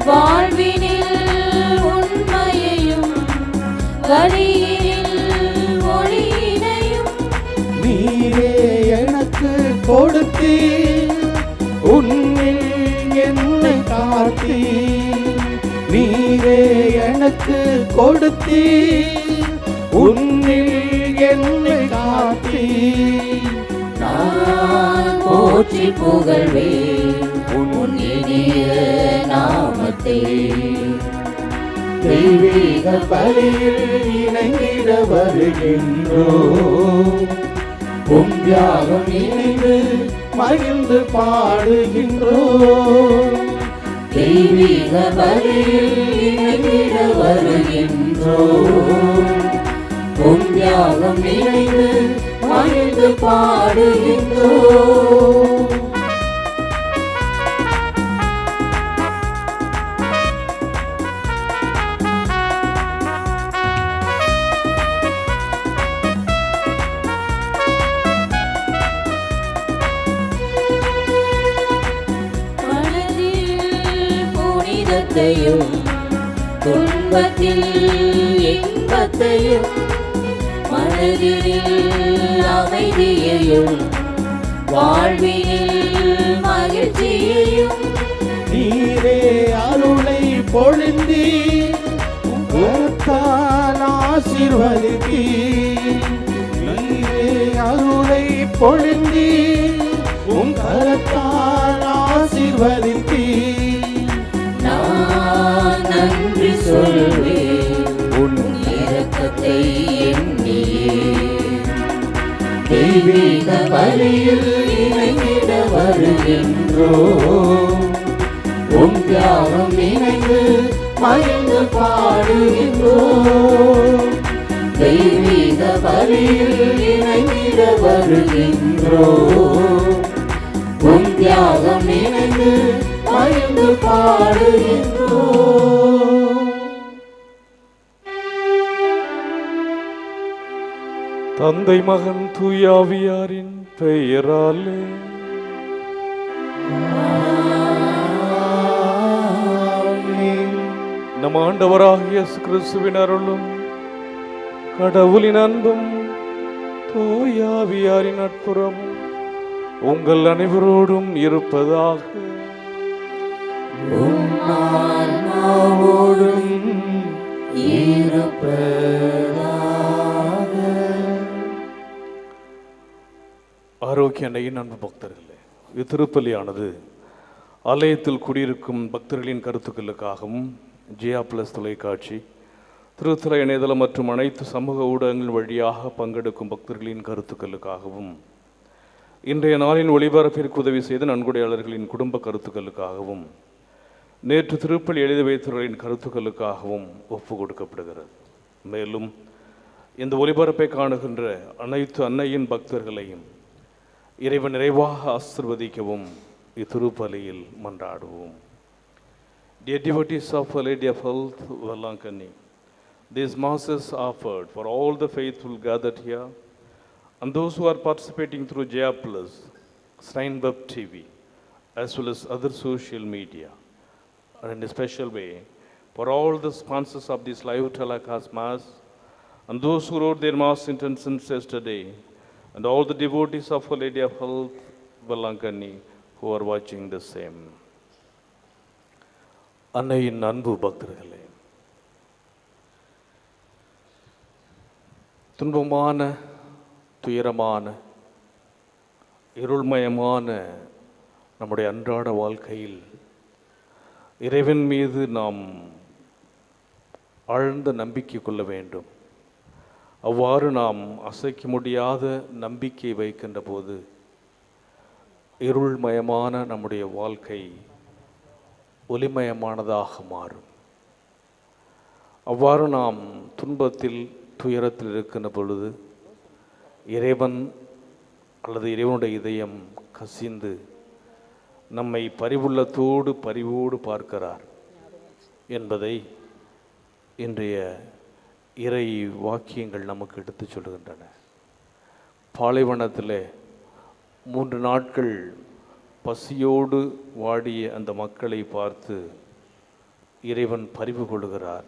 வாழ்வினில் உண்மையையும் வழியினில் ஒளியினையும் நீரே எனக்கு கொடுத்தீர், உன்னில் என்னை காத்தீர். நீரே எனக்கு கொடுத்தீர், உன்னில் என்னை காத்தீர். நான் போற்றி புகழ்வேன் உன் இனிய நாமத்தை. தெய்வீக பலியில் இணைந்திட வருகின்றோம், உம் தியாகம் நினைந்து மகிழ்ந்து பாடுகின்றோம். தெய்வீக பலியில் இணைந்திட வருகின்றோம், உம் தியாகம் நினைந்து மகிழ்ந்து பாடுகின்றோம். துன்பத்தில் இன்பத்தையும் மனதில் அமைதியையும் வாழ்வினில் மகிழ்ச்சியையும் நீரே அருளை பொழிந்தி கரத்தால் ஆசீர்வதித்தீர். நீரே அருளை பொழிந்தி உம் கரத்தால் ஆசீர்வதித்தீர். நன்றி சொல்வேன் உன் இரக்கத்தை எண்ணியே. தெய்வீக பலியில் இணைந்திட வருகின்றோம், உம் தியாகம் நினைந்து மகிழ்ந்து பாடுகின்றோம். தெய்வீக பலியில் இணைந்திட வருகின்றோம், உம் தியாகம் நினைந்து மகிழ்ந்து பாடுகின்றோம். தந்தை மகன் தூயாவியாரின் பெயராலே நம் ஆண்டவராகிய இயேசு கிறிஸ்துவின் அருளும் கடவுளின் அன்பும் தூயாவியாரின் நட்புறமும் உங்கள் அனைவரோடும் இருப்பதாக. ஆரோக்கிய அன்னையின் அன்பு பக்தர்களே, இத்திருப்பலியானது ஆலயத்தில் குடியிருக்கும் பக்தர்களின் கருத்துக்களுக்காகவும் ஜியா பிளஸ் தொலைக்காட்சி, திருத்தல இணையதளம் மற்றும் அனைத்து சமூக ஊடகங்கள் வழியாக பங்கெடுக்கும் பக்தர்களின் கருத்துக்களுக்காகவும், இன்றைய நாளின் ஒளிபரப்பிற்கு உதவி செய்த நன்கொடையாளர்களின் குடும்ப கருத்துக்களுக்காகவும், நேற்று திருப்பலி எழுதி வைத்தவர்களின் கருத்துக்களுக்காகவும் ஒப்பு கொடுக்கப்படுகிறது. மேலும் இந்த ஒளிபரப்பை காணுகின்ற அனைத்து அன்னையின் பக்தர்களையும் இறைவன் நிறைவாக ஆசீர்வதிக்கவும் இத்திருப்பலியில் மன்றாடுவோம். Dear devotees of Our Lady of Health, Vallankani, these masses offered for all the faithful gathered here and those who are participating through Jaya Plus, Shrine Web TV, as well as other social media, and in a special way for all the sponsors of this live telecast mass and those who wrote their mass intentions yesterday, and all the devotees of Our Lady of Health, Vallankani, who are watching the same. அன்னையின் அன்பு பக்தர்களே, துன்பமான, துயரமான, இருள்மயமான நம்முடைய அன்றாட வாழ்க்கையில் இறைவன் மீது நாம் ஆழ்ந்த நம்பிக்கை கொள்ள வேண்டும். அவ்வாறு நாம் அசைக்க முடியாத நம்பிக்கை வைக்கின்ற போது இருள்மயமான நம்முடைய வாழ்க்கை ஒளிமயமானதாக மாறும். அவ்வாறு நாம் துன்பத்தில், துயரத்தில் இருக்கின்ற பொழுது இறைவன் அல்லது இறைவனுடைய இதயம் கசிந்து நம்மை பரிவோடு பார்க்கிறார் என்பதை இன்றைய இறை வாக்கியங்கள் நமக்கு எடுத்து சொல்கின்றன. பாலைவனத்தில் 3 நாட்கள் பசியோடு வாடிய அந்த மக்களை பார்த்து இறைவன் பரிவு கொள்கிறார்.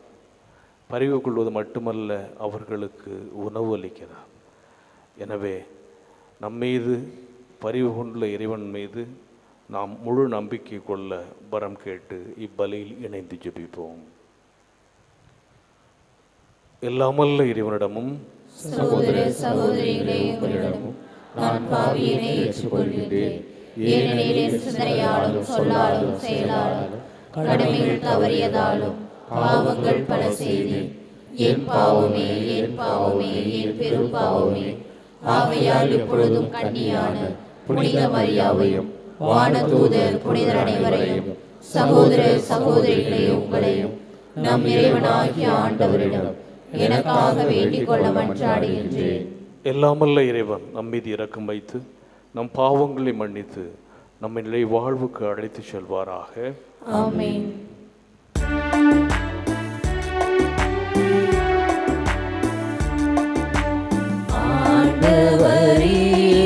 பரிவு கொள்வது மட்டுமல்ல, அவர்களுக்கு உணவு அளிக்கிறார். எனவே நம்மீது பரிவு கொண்டுள்ள இறைவன் மீது நாம் முழு நம்பிக்கை கொள்ள வரம் கேட்டு இப்பலியில் இணைந்து ஜெபிப்போம். எல்லாமல்ல இறைவனிடமும் சகோதர சகோதரிகளே, உங்களிடமும் நான் பாவியினை ஏற்றுக்கொள்கிறேன். ஏனெனில் என் சிந்தனையாலும் சொல்லாலும் செயலாலும் கடமைகள் தவறியதாலும் பாவங்கள் பல செய்தேன். என் பாவமே, என் பாவமே, என் பெரும் பாவமே. ஆகையால் இப்பொழுதும் கன்னியான புனித மரியாவையும் வானதூதர் புனிதர் அனைவரையும் சகோதர சகோதரிகளே உங்களையும் நம் இறைவனாகிய ஆண்டவரிடம் எனக்காக வேண்டிக் கொள்ள மன்றாடுகின்றேன். எல்லாமல்ல இறைவன் நம்மீது இரக்கம் வைத்து நம் பாவங்களை மன்னித்து நம்மை நிலை வாழ்வுக்கு அழைத்து செல்வாராக. ஆமென். ஆண்டவரே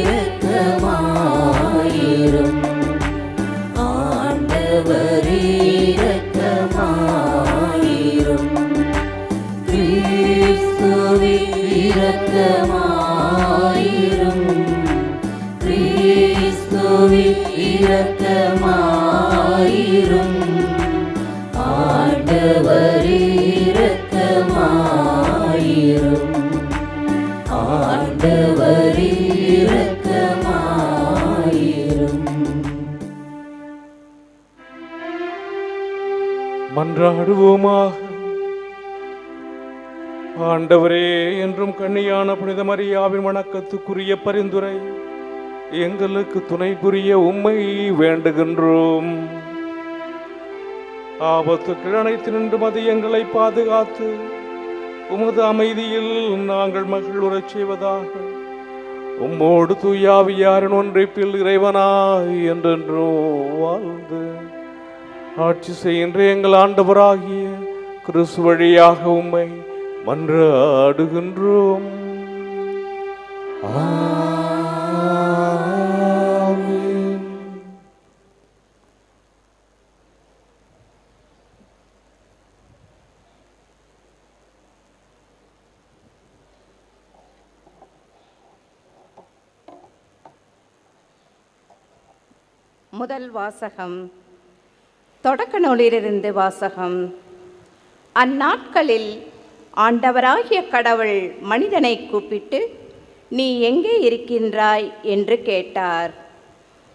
இரக்கமாயிரும். ஆண்டவரே இரக்கமாயிரும். கிறிஸ்துவே இரக்கமாயிரும். கிறிஸ்துவே இரக்கமாயிரும். ஆண்டவரே இரக்கமாயிரும். ஆண்டவரே இரக்கமாயிரும். மன்றாடுவோமாக. ஆண்டவரே, என்றும் கன்னியான புனித மரியாவின் வணக்கத்துக்குரிய பரிந்துரை எங்களுக்கு துணை புரிய உம்மை வேண்டுகின்றோம். ஆபத்துக்கள் அனைத்து நின்று மது எங்களை பாதுகாத்து உமது அமைதியில் நாங்கள் மகிழ்வுறச் செய்வதாக உம்மோடு தூயாவியாரின் ஒன்றிப்பில் இறைவனாய் என்றென்றோ வாழ்ந்து ஆட்சி செய்கின்ற எங்கள் ஆண்டவராகிய கிறிஸ்து வழியாக உம்மை மன்றாடுகின்றோம். முதல் வாசகம். தொடக்க நூலிலிருந்து வாசகம். அந்நாட்களில் ஆண்டவராகிய கடவுள் மனிதனை கூப்பிட்டு, நீ எங்கே இருக்கின்றாய் என்று கேட்டார்.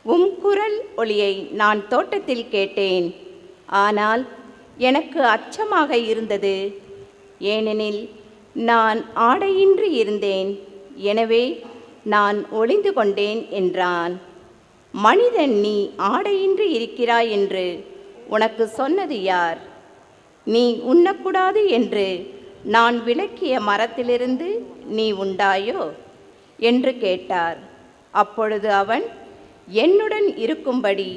உம் குரல் ஒலியை நான் தோட்டத்தில் கேட்டேன். ஆனால் எனக்கு அச்சமாக இருந்தது, ஏனெனில் நான் ஆடையின்றி இருந்தேன். எனவே நான் ஒளிந்து கொண்டேன் என்றான். மனிதன், நீ ஆடையின்றி இருக்கிறாய் என்று உனக்கு சொன்னது யார்? நீ உண்ணக்கூடாது என்று நான் விலக்கிய மரத்திலிருந்து நீ உண்டாயோ என்று கேட்டார். அப்பொழுது அவன், என்னுடன் இருக்கும்படி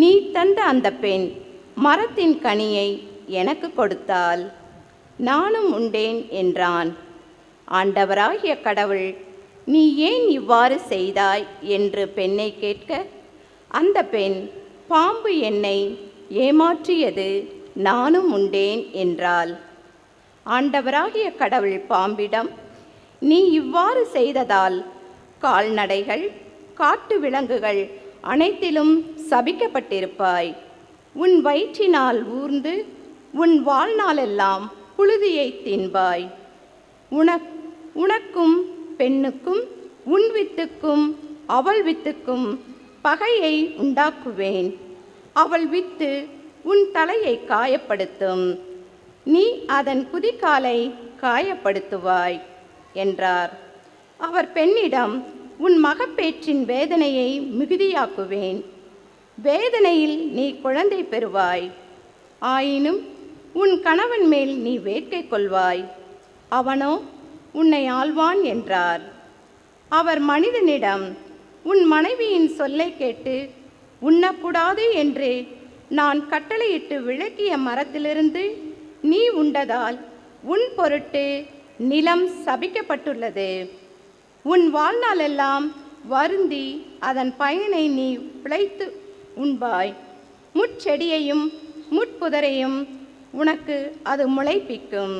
நீ தந்த அந்த பெண் மரத்தின் கனியை எனக்கு கொடுத்தாள், நானும் உண்டேன் என்றான். ஆண்டவராகிய கடவுள், நீ ஏன் இவ்வாறு செய்தாய் என்று பெண்ணை கேட்க, அந்த பெண், பாம்பு என்னை ஏமாற்றியது, நானும் உண்டேன் என்றாள். ஆண்டவராகிய கடவுள் பாம்பிடம், நீ இவ்வாறு செய்ததால் கால்நடைகள், காட்டு விலங்குகள் அனைத்திலும் சபிக்கப்பட்டிருப்பாய். உன் வயிற்றினால் ஊர்ந்து உன் வாழ்நாளெல்லாம் புழுதியை தின்பாய். உனக்கும் பெண்ணுக்கும் உன் வித்துக்கும் அவள் வித்துக்கும் பகையை உண்டாக்குவேன். அவள் வித்து உன் தலையை காயப்படுத்தும், நீ அதன் குதிகாலை காயப்படுத்துவாய் என்றார். அவர் பெண்ணிடம், உன் மகப்பேற்றின் வேதனையை மிகுதியாக்குவேன். வேதனையில் நீ குழந்தை பெறுவாய். ஆயினும் உன் கணவன் மேல் நீ வேட்கை கொள்வாய், அவனோ உன்னை ஆள்வான் என்றார். அவர் மனிதனிடம், உன் மனைவியின் சொல்லை கேட்டு உண்ணக்கூடாது என்று நான் கட்டளையிட்டு விலக்கிய மரத்திலிருந்து நீ உண்டதால் உன் பொருட்டு நிலம் சபிக்கப்பட்டுள்ளது. உன் வாழ்நாளெல்லாம் வருந்தி அதன் பயனை நீ பிழைத்து உண்பாய். முட்செடியையும் முட்புதரையும் உனக்கு அது முளைப்பிக்கும்.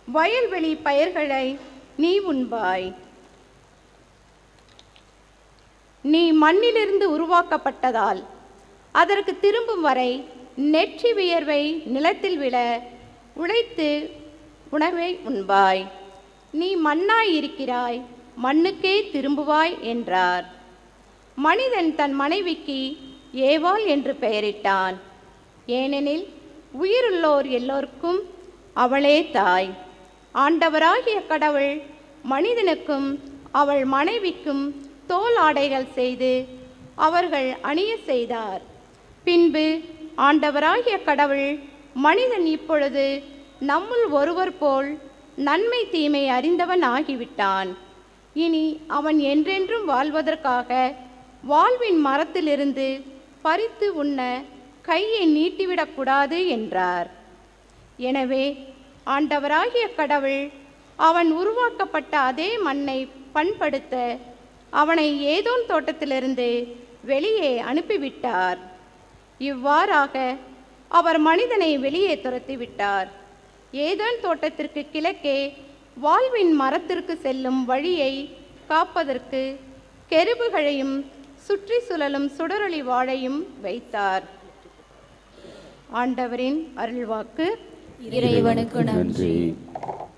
வயல்வெளி பயிர்களை நீ உண்பாய். நீ மண்ணிலிருந்து உருவாக்கப்பட்டதால் அதற்கு திரும்பும் வரை நெற்றி வியர்வை நிலத்தில் விழ உழைத்து உணவை உண்பாய். நீ மண்ணாய் இருக்கிறாய், மண்ணுக்கே திரும்புவாய் என்றார். மனிதன் தன் மனைவிக்கு ஏவாள் என்று பெயரிட்டான். ஏனெனில் உயிருள்ளோர் எல்லோருக்கும் அவளே தாய். ஆண்டவராகிய கடவுள் மனிதனுக்கும் அவள் மனைவிக்கும் தோல் ஆடைகள் செய்து அவர்கள் அணிய செய்தார். பின்பு ஆண்டவராகிய கடவுள், மனிதன் இப்பொழுது நம்முள் ஒருவர் போல் நன்மை தீமை அறிந்தவன் ஆகிவிட்டான். இனி அவன் என்றென்றும் வாழ்வதற்காக வாழ்வின் மரத்திலிருந்து பறித்து உண்ண கையை நீட்டிவிடக்கூடாது என்றார். எனவே ஆண்டவராகிய கடவுள் அவன் உருவாக்கப்பட்ட அதே மண்ணை பண்படுத்த அவனை ஏதோன் தோட்டத்திலிருந்து வெளியே அனுப்பிவிட்டார். இவ்வாறாக அவர் மனிதனை வெளியே துரத்திவிட்டார். ஏதோன் தோட்டத்திற்கு கிழக்கே வாழ்வின் மரத்திற்கு செல்லும் வழியை காப்பதற்கு கெருபுகளையும் சுற்றி சுழலும் சுடரொளி வாழையும் வைத்தார். ஆண்டவரின் அருள்வாக்கு. இறைவனுக்கு நன்றி.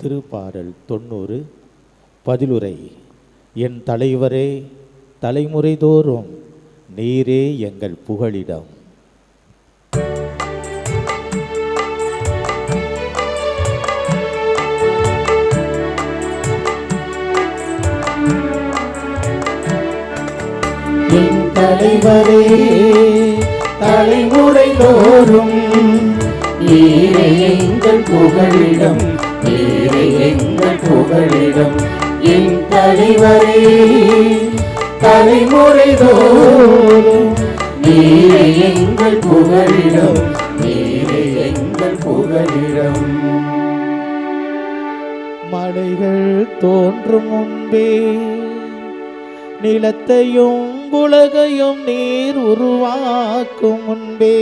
திருப்பாடல் 90. பதிலுரை. என் தலைவரே, தலைமுறை தோறும் நீரே எங்கள் புகழிடம். என் தலைவரே, தலைமுறை தோறும் நீரே எங்கள் புகழிடம், நீரே எங்கள் புகழிடம். என் தலைவரே, தலைமுறை தோறும் நீரே எங்கள் புகழிடம், நீரே எங்கள் புகழிடம். மலைகள் தோன்றும் முன்பே நிலத்தையும் உலகையும் நீர் உருவாக்கும் முன்பே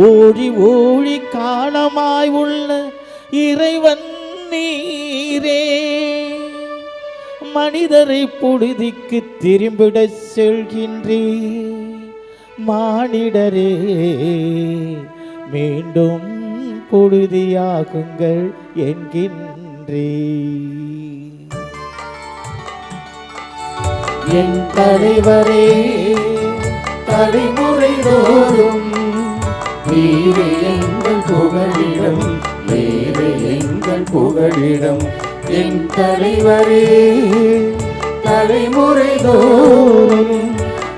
ஊழி ஊழி காலமாய் உள்ள இறைவன் நீரே. மனிதரை புழுதிக்கு திரும்பிட செல்கின்றே. மானிடரே, மீண்டும் புழுதியாகுங்கள் என்கின்றே. என் தலைவரே, தலைமுறை தோறும் நீரே எங்கள் புகழிடம், நீரே எங்கள் புகழிடம். என் தலைவரே, தலைமுறை தோறும்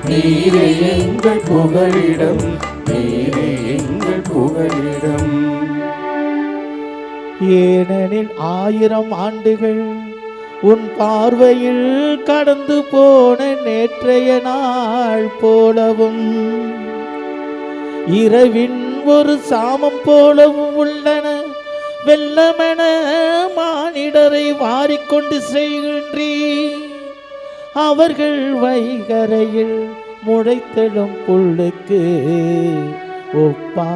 நீரே எங்கள் புகழிடம், நீரே எங்கள் புகழிடம். ஏனெனில் 1000 ஆண்டுகள் உன் பார்வையில் கடந்து போன நேற்றைய நாள் போலவும் இரவின் ஒரு சாமம் போலவும் உள்ளன. வெள்ளமென மானிடரை வாரிக்கொண்டு செய்கின்றீ. அவர்கள் வைகரையில் முளைத்தெழும் புல்லுக்கு ஒப்பாவர்.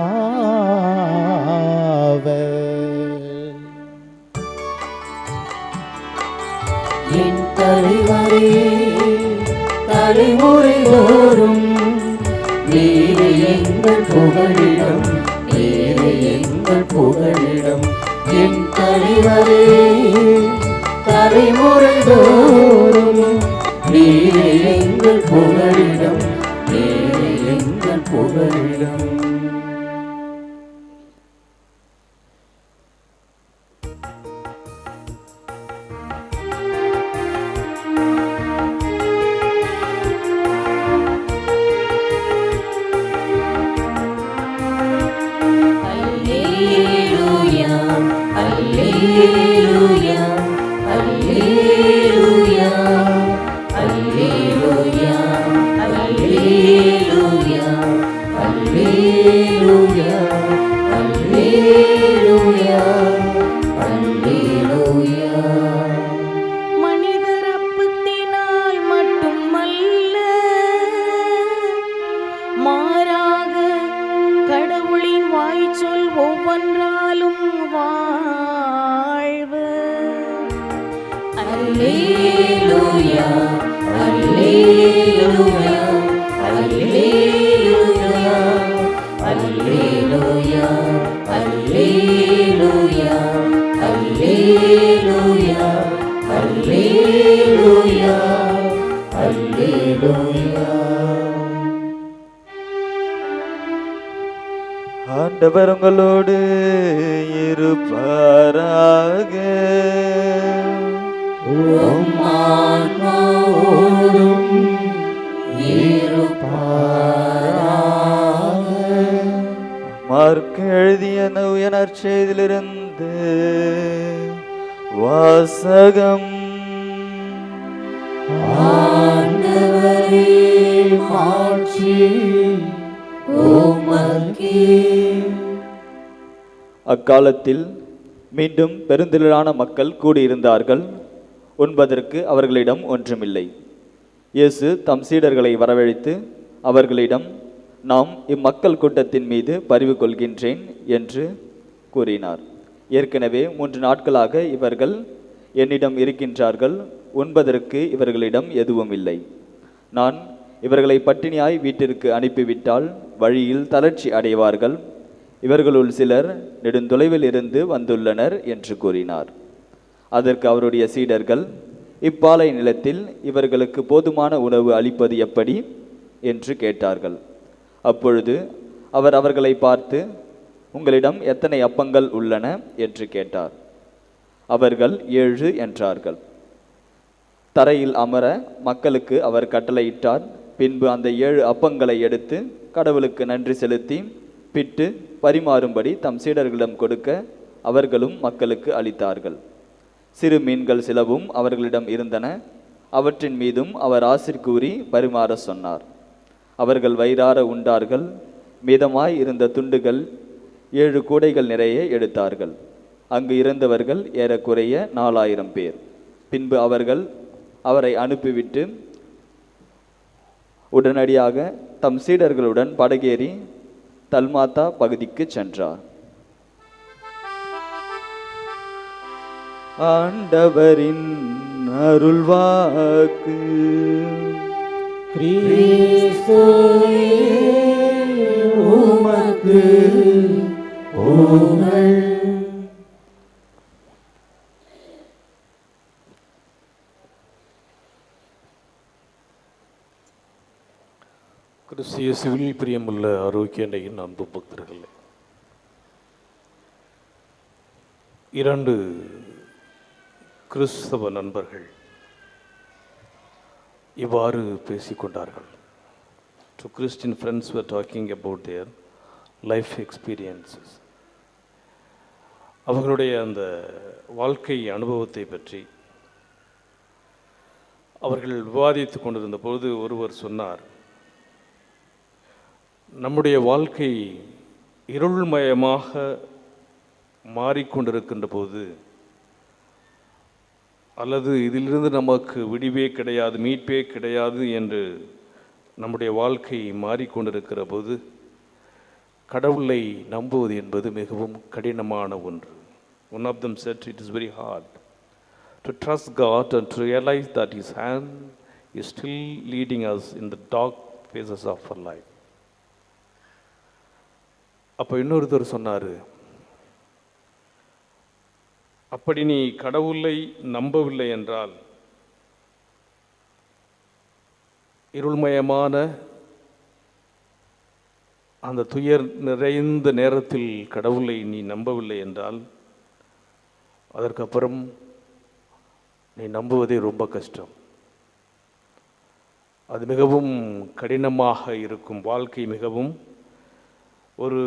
என் தலைவரே, தலைமுறை தோறும் நீரே எங்கள் புகழிடம், நீரே எங்கள் புகழிடம். என் தலைவரே, தலைமுறை தோறும் நீரே எங்கள் புகழிடம், நீரே எங்கள் புகழிடம். மனிதரப்பத்தினால் மட்டுமல்ல, மாறாக கடவுளின் வாய்ச்சொல் அல்லேலூயா அல்லேலூயா அல்லேலூயா அல்லேலூயா அல்லேலூயா அல்லேலூயா அல்லேலூயா அல்லேலூயா. ஆண்டவர் உங்களோடு இருப்பாராக. உம் ஆன்மாவோடும் இருப்பாராக. மார்க்கு எழுதிய நூய நற்செய்தியிலிருந்து வாசகம். ஆண்டவரே மாட்சி உமக்கே. அக்காலத்தில் மீண்டும் பெருந்திரளான மக்கள் கூடியிருந்தார்கள். உண்பதற்கு அவர்களிடம் ஒன்றுமில்லை. இயேசு தம் சீடர்களை வரவழைத்து அவர்களிடம், நாம் இம்மக்கள் கூட்டத்தின் மீது பரிவு கொள்கின்றேன் என்று கூறினார். ஏற்கனவே 3 நாட்களாக இவர்கள் என்னிடம் இருக்கின்றார்கள். உண்பதற்கு இவர்களிடம் எதுவும் இல்லை. நான் இவர்களை பட்டினியாய் வீட்டிற்கு அனுப்பிவிட்டால் வழியில் தளர்ச்சி அடைவார்கள். இவர்களுள் சிலர் நெடுந்தொலைவில் இருந்து வந்துள்ளனர் என்று கூறினார். அதற்கு அவருடைய சீடர்கள், இப்பாலை நிலத்தில் இவர்களுக்கு போதுமான உணவு அளிப்பது எப்படி என்று கேட்டார்கள். அப்பொழுது அவர் அவர்களை பார்த்து, உங்களிடம் எத்தனை அப்பங்கள் உள்ளன என்று கேட்டார். அவர்கள் 7 என்றார்கள். தரையில் அமர மக்களுக்கு அவர் கட்டளையிட்டார். பின்பு அந்த 7 அப்பங்களை எடுத்து கடவுளுக்கு நன்றி செலுத்தி பிட்டு பரிமாறும்படி தம் சீடர்களிடம் கொடுக்க அவர்களும் மக்களுக்கு அளித்தார்கள். சிறு மீன்கள் சிலவும் அவர்களிடம் இருந்தன. அவற்றின் மீதும் அவர் ஆசீர் கூறி பரிமாற சொன்னார். அவர்கள் வயிறார உண்டார்கள். மீதமாய் இருந்த துண்டுகள் 7 கூடைகள் நிறைய எடுத்தார்கள். அங்கு இருந்தவர்கள் ஏறக்குறைய 4000 பேர். பின்பு அவர்கள் அவரை அனுப்பிவிட்டு உடனடியாக தம் சீடர்களுடன் படகேறி தல்மாத்தா பகுதிக்கு சென்றார். ஆண்டவரின் அருள்வாக்கு. கிறிஸ்துவே உமக்கு புகழ். கிறிஸ்து இயேசுவில் பிரியமுள்ள ஆரோக்கிய அன்னையின் அன்பு பக்தர்களே, 2 கிறிஸ்தவ நண்பர்கள் இவ்வாறு பேசிக்கொண்டார்கள். 2 Christian friends were talking about their life experiences. அவர்களுடைய அந்த வாழ்க்கை அனுபவத்தை பற்றி அவர்கள் விவாதித்து கொண்டிருந்த பொழுது ஒருவர் சொன்னார், நம்முடைய வாழ்க்கை இருள்மயமாக மாறிக்கொண்டிருக்கின்ற போது, அல்லது இதிலிருந்து நமக்கு விடிவே கிடையாது, மீட்பே கிடையாது என்று நம்முடைய வாழ்க்கை மாறிக்கொண்டிருக்கிற போது கடவுளை நம்புவது என்பது மிகவும் கடினமான ஒன்று. One of them said it is very hard to trust God and to realize that His hand is still leading us in the dark phases of our life. அப்போ இன்னொருத்தர் சொன்னார், அப்படி நீ கடவுளை நம்பவில்லை என்றால் இருள்மயமான அந்த துயர் நிறைந்த நேரத்தில் கடவுளை நீ நம்பவில்லை என்றால் அதற்கப்புறம் நீ நம்புவதே ரொம்ப கஷ்டம். அது மிகவும் கடினமாக இருக்கும். வாழ்க்கை மிகவும் ஒரு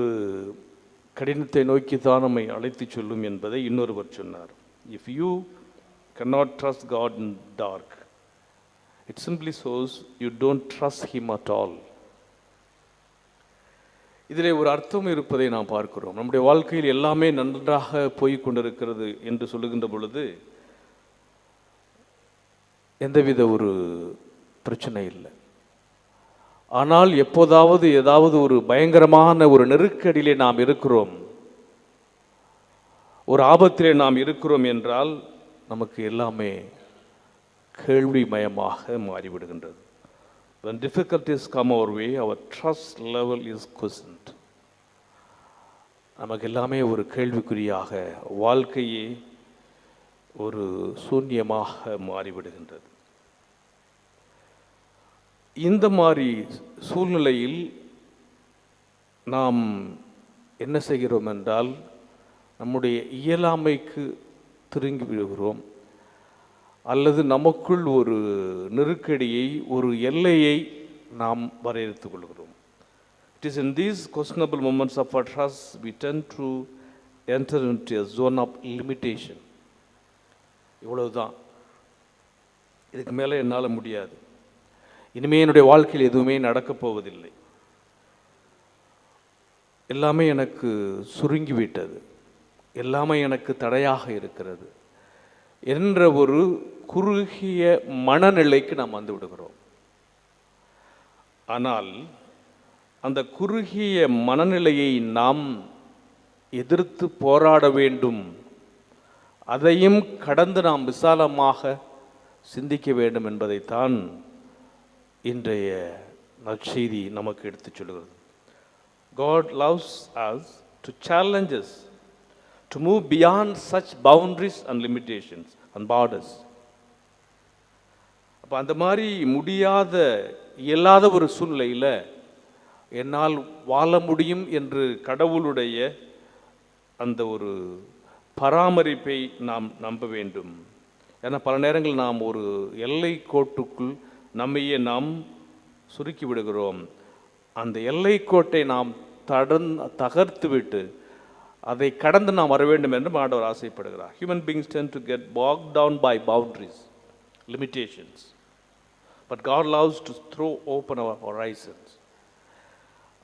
கடினத்தை நோக்கித்தான் நம்மை அழைத்து சொல்லும் என்பதை இன்னொருவர் சொன்னார். If you cannot trust God in dark, it simply shows you don't trust Him at all. இதிலே ஒரு அர்த்தம் இருப்பதை நாம் பார்க்கிறோம். நம்முடைய வாழ்க்கையில் எல்லாமே நன்றாக போய் கொண்டிருக்கிறது என்று சொல்லுகின்ற பொழுது எந்தவித ஒரு பிரச்சனை இல்லை. ஆனால் எப்போதாவது ஏதாவது ஒரு பயங்கரமான ஒரு நெருக்கடியிலே நாம் இருக்கிறோம், ஒரு ஆபத்திலே நாம் இருக்கிறோம் என்றால் நமக்கு எல்லாமே கேள்விமயமாக மாறிவிடுகின்றது. When difficulties come our way, our trust level is questioned. நமக்கு எல்லாமே ஒரு கேள்விக்குறியாக, வாழ்க்கையே ஒரு சூன்யமாக மாறிவிடுகின்றது. இந்த மாதிரி சூழ்நிலையில் நாம் என்ன செய்கிறோம் என்றால், நம்முடைய இயலாமைக்கு திரும்பி விடுகிறோம், அல்லது நமக்குள் ஒரு நெருக்கடியை, ஒரு எல்லையை நாம் வரையறுத்துக் கொள்கிறோம். It is in these questionable moments of our trust we tend to enter into a zone of limitation. இவ்வளவுதான், இதுக்கு மேலே என்னால் முடியாது, இனிமே என்னுடைய வாழ்க்கையில் எதுவுமே நடக்கப் போவதில்லை, எல்லாமே எனக்கு சுருங்கிவிட்டது, எல்லாமே எனக்கு தடையாக இருக்கிறது என்ற ஒரு குறுகிய மனநிலைக்கு நாம் வந்து விடுகிறோம். ஆனால் அந்த குறுகிய மனநிலையை நாம் எதிர்த்து போராட வேண்டும், அதையும் கடந்து நாம் விசாலமாக சிந்திக்க வேண்டும் என்பதைத்தான் இன்றைய நற்செய்தி நமக்கு எடுத்துச் சொல்கிறது. God loves us to challenge us to move beyond such boundaries and limitations and borders. அப்போ அந்த மாதிரி முடியாத, இயலாத ஒரு சூழ்நிலையில் என்னால் வாழ முடியும் என்று கடவுளுடைய அந்த ஒரு பராமரிப்பை நாம் நம்ப வேண்டும். ஏன்னா பல நேரங்கள் நாம் ஒரு எல்லை கோட்டுக்குள் நம்மையே நாம் சுருக்கி விடுகிறோம். அந்த எல்லை கோட்டை நாம் தகர்த்து விட்டு அதை கடந்து நாம் வர வேண்டும் என்று ஆண்டவர் ஆசைப்படுகிறார். Human beings tend to get bogged down by boundaries, limitations. But God loves to throw open our horizons.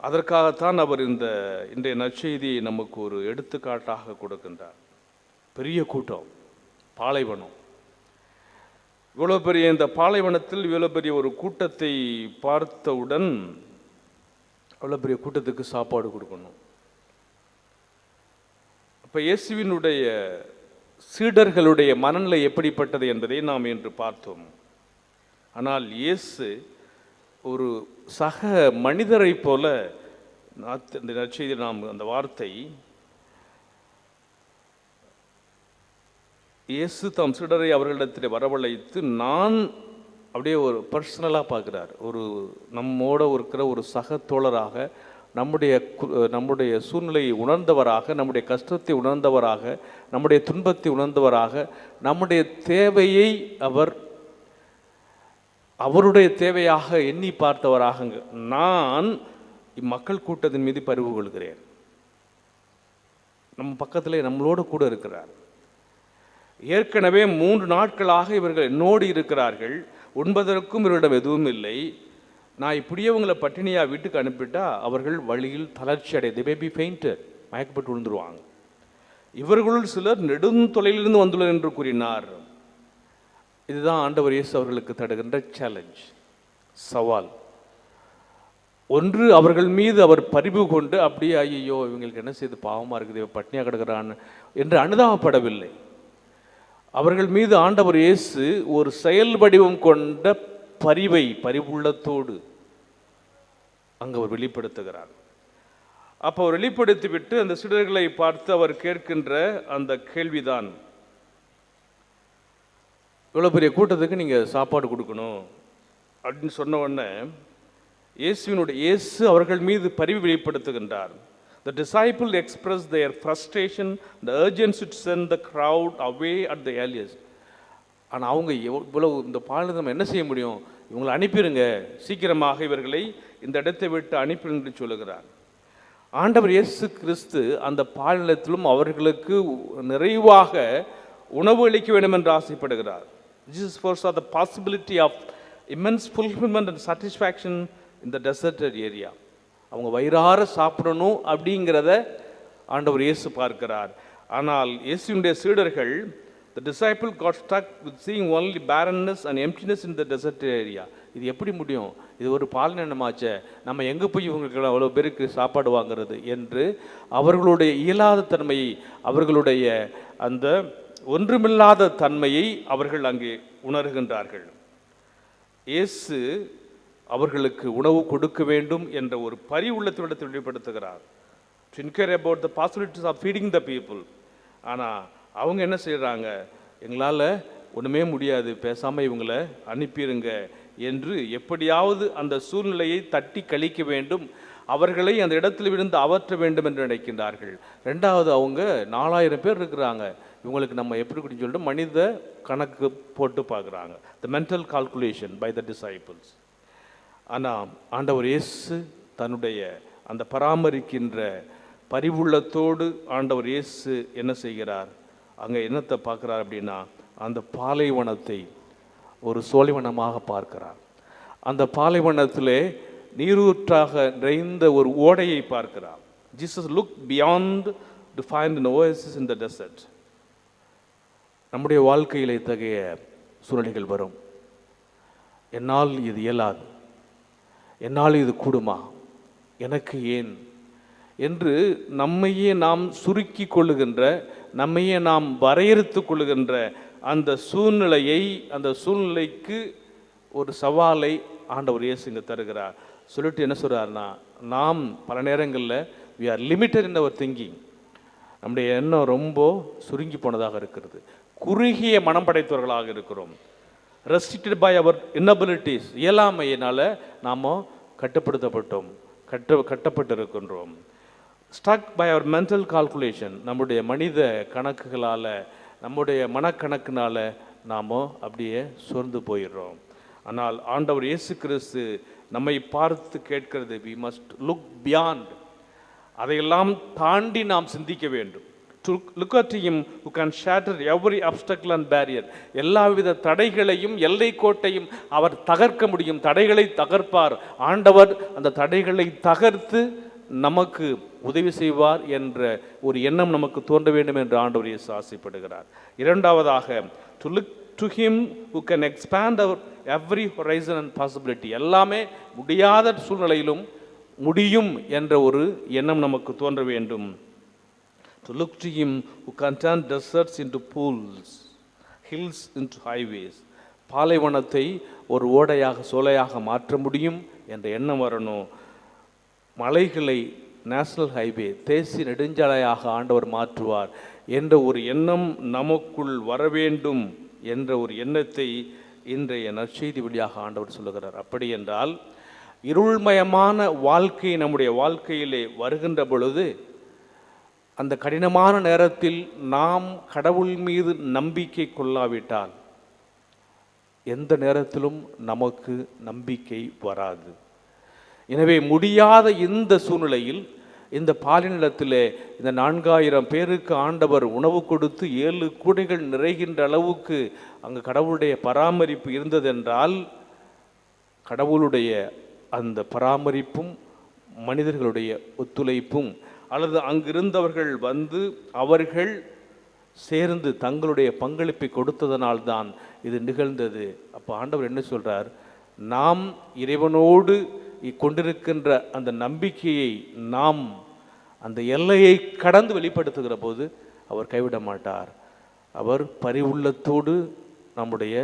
அதற்காகத்தான் அவர் இன்றைய நற்செய்தியை நமக்கு ஒரு எடுத்துக்காட்டாக கொடுக்கின்றார். பெரிய கூட்டம், பாலைவனம். இவ்வளோ பெரிய இந்த பாலைவனத்தில் இவ்வளோ பெரிய ஒரு கூட்டத்தை பார்த்தவுடன் அவ்வளோ பெரிய கூட்டத்துக்கு சாப்பாடு கொடுக்கணும். இப்போ இயேசுவினுடைய சீடர்களுடைய மனநிலை எப்படிப்பட்டது என்பதை நாம் இன்று பார்த்தோம். ஆனால் இயேசு ஒரு சக மனிதரை போல, இந்த நற்செய்தி நாம் அந்த வார்த்தை, இயேசு தம் சீடரை அவர்களிடத்தில் வரவழைத்து நான் அப்படியே ஒரு பர்சனலாக பார்க்குறார். ஒரு நம்மோட இருக்கிற ஒரு சக தோழராக, நம்முடைய சூழ்நிலையை உணர்ந்தவராக, நம்முடைய கஷ்டத்தை உணர்ந்தவராக, நம்முடைய துன்பத்தை உணர்ந்தவராக, நம்முடைய தேவையை அவருடைய தேவையாக எண்ணி பார்த்தவராக நான் இம்மக்கள் கூட்டத்தின் மீது பரிவு கொள்கிறேன். நம்ம பக்கத்திலே நம்மளோடு கூட இருக்கிறார். ஏற்கனவே 3 நாட்களாக இவர்கள் என்னோடு இருக்கிறார்கள், உண்பதற்கும் இவரிடம் எதுவும் இல்லை. நான் இப்படியே உங்களை பட்டினியாக வீட்டுக்கு அனுப்பிட்டா அவர்கள் வழியில் தளர்ச்சி அடைந்து they may be fainted, மயக்கப்பட்டு விழுந்துருவாங்க. இவர்களுள் சிலர் நெடுந்தொலையிலிருந்து வந்துள்ளனர் என்று கூறினார். இதுதான் ஆண்டவர் இயேசு அவர்களுக்கு தடுகின்ற சேலஞ்ச், சவால். ஒன்று, அவர்கள் மீது அவர் பரிவு கொண்டு அப்படியே ஐயோ இவங்களுக்கு என்ன செய்து பாவமாக இருக்குது, பட்னியாக கிடக்கிறான்னு என்று அனுதாபப்படவில்லை. அவர்கள் மீது ஆண்டவர் இயேசு ஒரு செயல் வடிவம் கொண்ட பரிவுள்ளத்தோடு அங்கு அவர் வெளிப்படுத்துகிறார். அப்போ அவர் வெளிப்படுத்திவிட்டு அந்த சீடர்களை பார்த்து அவர் கேட்கின்ற அந்த கேள்விதான், இவ்வளோ பெரிய கூட்டத்துக்கு நீங்கள் சாப்பாடு கொடுக்கணும் அப்படின்னு சொன்ன உடனே இயேசு அவர்கள் மீது பரிவு வெளிப்படுத்துகின்றார். The disciples expressed their frustration, the urgency to send the crowd away at the earliest. ஆனால் அவங்க இவ்வளவு இந்த பாலில் நம்ம என்ன செய்ய முடியும், இவங்களை அனுப்பிடுங்க, சீக்கிரமாக இவர்களை இந்த இடத்தை விட்டு அனுப்பிடுங்க என்று சொல்லுகிறார். ஆண்டவர் இயேசு கிறிஸ்து அந்த பாலினத்திலும் அவர்களுக்கு நிறைவாக உணவு அளிக்க வேண்டும் என்று ஆசைப்படுகிறார். Jesus foresaw the possibility of immense fulfillment and satisfaction in the deserted area. அவங்க வயிறார சாப்பிடணும் அப்படிங்கிறத ஆண்டவர் இயேசு பார்க்கிறார். ஆனால் இயேசுவினுடைய சீடர்கள், the disciple got stuck with seeing only barrenness and emptiness in the deserted area. இது எப்படி முடியும், இது ஒரு பாலினமாச்சே, நம்ம எங்கே போய் இவங்களுக்கு அவ்வளோ பேருக்கு சாப்பாடு வாங்கிறது என்று அவர்களுடைய இயலாத தன்மையை, அவர்களுடைய அந்த ஒன்றுமில்லாத தன்மையை அவர்கள் அங்கே உணர்கின்றார்கள். இயேசு அவர்களுக்கு உணவு கொடுக்க வேண்டும் என்ற ஒரு உள்ளத்தினிடத்தை வெளிப்படுத்துகிறார். To inquire about the possibilities of feeding the people. ஆனால் அவங்க என்ன செய்கிறாங்க, எங்களால் ஒன்றுமே முடியாது, பேசாமல் இவங்களை அனுப்பிடுங்க என்று எப்படியாவது அந்த சூழ்நிலையை தட்டி கழிக்க வேண்டும், அவர்களை அந்த இடத்துல விழுந்து அகற்ற வேண்டும் என்று நினைக்கின்றார்கள். ரெண்டாவது, அவங்க 4000 பேர் இருக்கிறாங்க, இவங்களுக்கு நம்ம எப்படி குடின்னு சொல்லிட்டு மனித கணக்கு போட்டு பார்க்குறாங்க. The mental calculation by the disciples. ஆனால் ஆண்டவர் இயேசு தன்னுடைய அந்த பராமரிக்கின்ற பரிவுள்ளத்தோடு ஆண்டவர் இயேசு என்ன செய்கிறார், அங்கே என்னத்தை பார்க்குறார் அப்படின்னா, அந்த பாலைவனத்தை ஒரு சோலைவனமாக பார்க்கிறார். அந்த பாலைவனத்திலே நீரூற்றாக நிறைந்த ஒரு ஓடையை பார்க்கிறார். Jesus look beyond to find an oasis in the desert. நம்முடைய வாழ்க்கையில் இத்தகைய சூழ்நிலைகள் வரும். என்னால் இது இயலாது, என்னால் இது கூடுமா, எனக்கு ஏன் என்று நம்மையே நாம் சுருக்கி கொள்ளுகின்ற, நம்மையே நாம் வரையறுத்து கொள்ளுகின்ற அந்த சூழ்நிலையை, அந்த சூழ்நிலைக்கு ஒரு சவாலை ஆண்டவர் இயேசு இங்கே தருகிறார். சொல்லிட்டு என்ன சொல்கிறாருன்னா, நாம் பல நேரங்களில் we are limited in our thinking. நம்முடைய எண்ணம் ரொம்ப சுருங்கி போனதாக இருக்கிறது, குறுகிய மனம் படைத்தவர்களாக இருக்கிறோம். ரெஸ்ட்ரிக்டட் பை அவர் இன்னபிலிட்டிஸ், இயலாமையினால் நாம் கட்டுப்படுத்தப்பட்டோம், கட்டப்பட்டிருக்கின்றோம். ஸ்டக் பை அவர் மென்டல் கால்குலேஷன், நம்முடைய மனித கணக்குகளால், நம்முடைய மனக்கணக்கினால் நாம் அப்படியே சோர்ந்து போயிடுறோம். ஆனால் ஆண்டவர் இயேசு கிறிஸ்து நம்மை பார்த்து கேட்கிறது, வி மஸ்ட் லுக் பியாண்ட். அதையெல்லாம் தாண்டி நாம் சிந்திக்க வேண்டும். To look at him who can shatter every obstacle and barrier. எல்லாவித தடைகளையும் எல்லை கோட்டையும் அவர் தகர்க்க முடியும். தடைகளை தகர்ப்பார் ஆண்டவர். அந்த தடைகளை தகர்த்து நமக்கு உதவி செய்வார் என்ற ஒரு எண்ணம் நமக்கு தோன்ற வேண்டும் என்று ஆண்டவர் இயேசு ஆசைப்படுகிறார். இரண்டாவதாக, to look to him who can expand our every horizon and possibility. எல்லாமே முடியாத சூழ்நிலையிலும் முடியும் என்ற ஒரு எண்ணம் நமக்கு தோன்ற வேண்டும். To look to him who can turn deserts into pools, hills into highways. பாலைவனத்தை ஒரு ஓடையாக சோலையாக மாற்ற முடியும் என்ற எண்ணம் வரணும். மலைகளை நேஷனல் ஹைவே, தேசிய நெடுஞ்சாலையாக ஆண்டவர் மாற்றுவார் என்ற ஒரு எண்ணம் நமக்குள் வர வேண்டும் என்ற ஒரு எண்ணத்தை இன்றைய நற்செய்தி வழியாக ஆண்டவர் சொல்லுகிறார். அப்படி என்றால் இருள்மயமான வாழ்க்கை நம்முடைய வாழ்க்கையிலே வருகின்ற பொழுது, அந்த கடினமான நேரத்தில் நாம் கடவுள் மீது நம்பிக்கை கொள்ளாவிட்டால் எந்த நேரத்திலும் நமக்கு நம்பிக்கை வராது. எனவே முடியாத இந்த சூழ்நிலையில், இந்த பாலினிடத்திலே இந்த 4000 பேருக்கு ஆண்டவர் உணவு கொடுத்து 7 கூடைகள் நிறைகின்ற அளவுக்கு அங்கு கடவுளுடைய பராமரிப்பு இருந்ததென்றால், கடவுளுடைய அந்த பராமரிப்பும் மனிதர்களுடைய ஒத்துழைப்பும், அல்லது அங்கிருந்தவர்கள் வந்து அவர்கள் சேர்ந்து தங்களுடைய பங்களிப்பை கொடுத்ததனால்தான் இது நிகழ்ந்தது. அப்போ ஆண்டவர் என்ன சொல்கிறார், நாம் இறைவனோடு கொண்டிருக்கின்ற அந்த நம்பிக்கையை நாம் அந்த எல்லையை கடந்து வெளிப்படுத்துகிற போது அவர் கைவிட மாட்டார். அவர் பரிவுள்ளத்தோடு நம்முடைய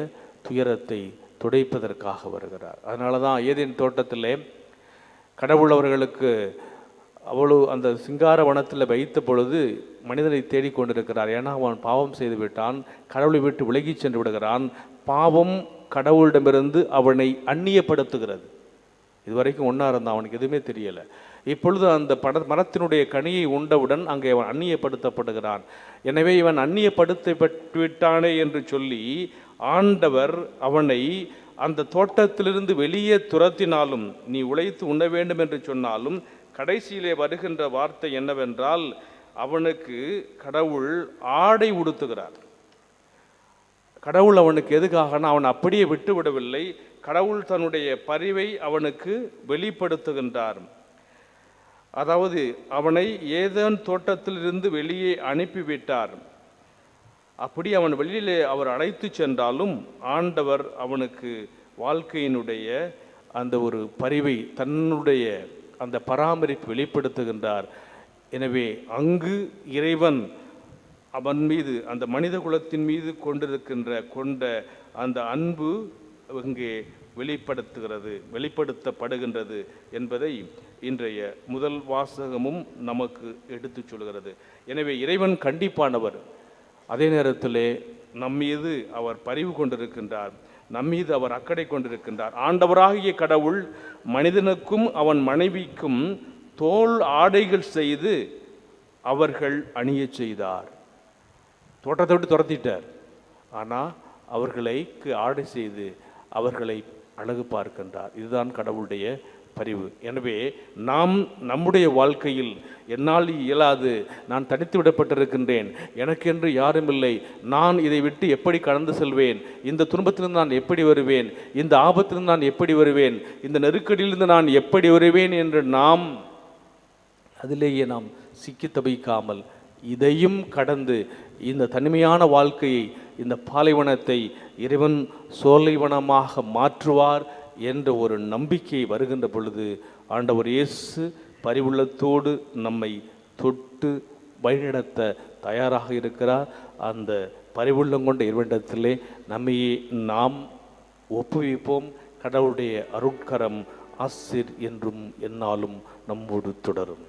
துயரத்தை துடைப்பதற்காக வருகிறார். அதனால தான் ஏதேன் தோட்டத்திலே கடவுள் அவர்களுக்கு அவ்வளவு அந்த சிங்கார வனத்தில் வைத்த பொழுது மனிதனை தேடிக்கொண்டிருக்கிறார். ஏன்னா அவன் பாவம் செய்து விட்டான், கடவுளை விட்டு விலகி சென்று விடுகிறான். பாவம் கடவுளிடமிருந்து அவனை அந்நியப்படுத்துகிறது. இதுவரைக்கும் ஒன்றா இருந்தான், அவனுக்கு எதுவுமே தெரியலை. இப்பொழுது அந்த மரத்தினுடைய கனியை உண்டவுடன் அங்கே அவன் அந்நியப்படுத்தப்படுகிறான். எனவே இவன் அந்நியப்படுத்தப்பட்டு விட்டானே என்று சொல்லி ஆண்டவர் அவனை அந்த தோட்டத்திலிருந்து வெளியே துரத்தினாலும், நீ உழைத்து உண்ண வேண்டும் என்று சொன்னாலும், கடைசியிலே வருகின்ற வார்த்தை என்னவென்றால், அவனுக்கு கடவுள் ஆடை உடுத்துகிறார். கடவுள் அவனுக்கு எதுக்காகனா, அவன் அப்படியே விட்டு விடவில்லை, கடவுள் தன்னுடைய பரிவை அவனுக்கு வெளிப்படுத்துகின்றார். அதாவது அவனை ஏதேன் தோட்டத்திலிருந்து வெளியே அனுப்பிவிட்டார். அப்படி அவன் வெளியிலே அவர் அழைத்து சென்றாலும் ஆண்டவர் அவனுக்கு வாழ்க்கையினுடைய அந்த ஒரு பரிவை, தன்னுடைய அந்த பராமரிப்பு வெளிப்படுத்துகின்றார். எனவே அங்கு இறைவன் அவன் மீது, அந்த மனித குலத்தின் மீது கொண்ட அந்த அன்பு இங்கே வெளிப்படுத்தப்படுகின்றது என்பதை இன்றைய முதல் வாசகமும் நமக்கு எடுத்து சொல்கிறது. எனவே இறைவன் கண்டிப்பானவர், அதே நேரத்திலே நம்மீது அவர் பரிவு கொண்டிருக்கின்றார், நம்மீது அவர் அக்கறை கொண்டிருக்கின்றார். ஆண்டவராகிய கடவுள் மனிதனுக்கும் அவன் மனைவிக்கும் தோல் ஆடைகள் செய்து அவர்கள் அணிய செய்தார். தோட்டத்தை விட்டு துரத்திட்டார், ஆனால் அவர்களுக்கு ஆடை செய்து அவர்களை அழகு பார்க்கின்றார். இதுதான் கடவுளுடைய பரிவு. எனவே நாம் நம்முடைய வாழ்க்கையில் என்னால் இயலாது, நான் தனித்து விடப்பட்டிருக்கின்றேன், எனக்கென்று யாரும் இல்லை, நான் இதை விட்டு எப்படி கடந்து செல்வேன், இந்த துன்பத்திலிருந்து நான் எப்படி வருவேன், இந்த ஆபத்திலிருந்து நான் எப்படி வருவேன், இந்த நெருக்கடியிலிருந்து நான் எப்படி வருவேன் என்று நாம் அதிலேயே நாம் சிக்கி தவிக்காமல் இதையும் கடந்து இந்த தனிமையான வாழ்க்கையை, இந்த பாலைவனத்தை இறைவன் சோலைவனமாக மாற்றுவார் என்ற ஒரு நம்பிக்கை வருகின்ற பொழுது ஆண்டவர் இயேசு பரிவுள்ளத்தோடு நம்மை தொட்டு வழிநடத்த தயாராக இருக்கிறார். அந்த பரிவுள்ளம் கொண்ட இறைவனிடத்திலே நம்மையே நாம் ஒப்புவிப்போம். கடவுளுடைய அருட்கரம் ஆசிர் என்றும் எந்நாளும் நம்மோடு தொடரும்.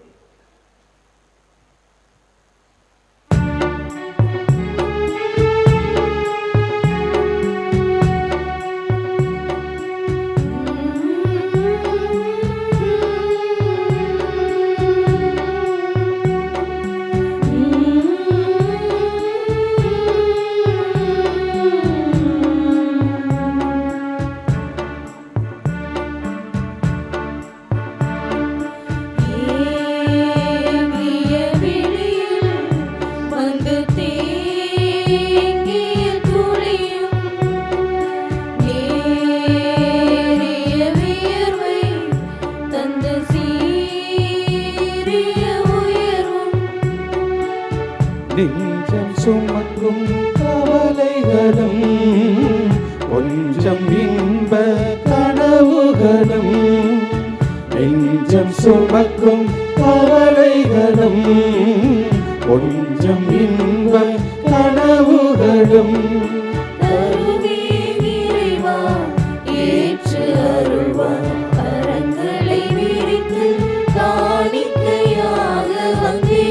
நெஞ்சம் சுமக்கும் கவலைகளும் கொஞ்சம் இன்ப கனவுகளும், நெஞ்சம் சுமக்கும் கவலைகளும் கொஞ்சம் இன்ப கனவுகளும், தருவே இறைவா ஏற்று அருள்வார், கரங்களை விரித்து காணிக்கையாக வந்தேன்.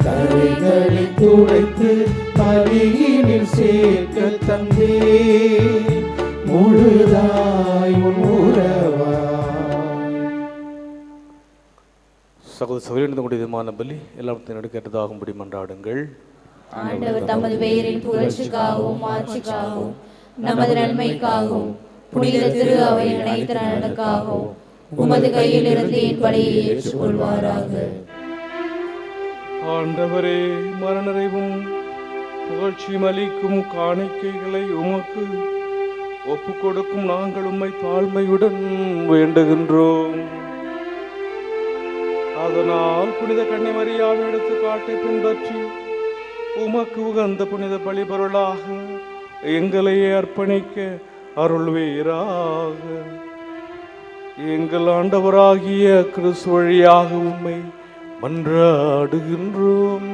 கரைகளை துடைத்து பலியினில் சேர்க்க தந்தே, முழுதாய் உன் உறவாய். சகோதர விதமான பலி எல்லாத்தையும் எடுக்கிறதாகும்படி மன்றாடுங்கள். ஆண்டவர் தமது பெயரின் புகழ்ச்சிக்காகவும் ஆட்சிக்காகவும் நமது நன்மைக்காகவும் புனித திரு அவையின் அனைத்து நலனுக்காகவும் உமது கையில் இருந்து என் பலியை ஏற்றுக்கொள்வாராக. ஆண்டவரே, மரணரைவும் புகழ்ச்சியும் அளிக்கும் காணிக்கைகளை உமக்கு ஒப்பு கொடுக்கும் நாங்கள் உம்மை தாழ்மையுடன் வேண்டுகின்றோம். அதனால் புனித கன்னிமரியாவின் எடுத்துக்காட்டை பின்பற்றி உமக்கு உகந்த புனித பலிபொருளாக எங்களையே அர்ப்பணிக்க அருள்வீராக. எங்கள் ஆண்டவராகிய கிறிஸ்து வழியாக உம்மை மன்றாடுகின்றோம்.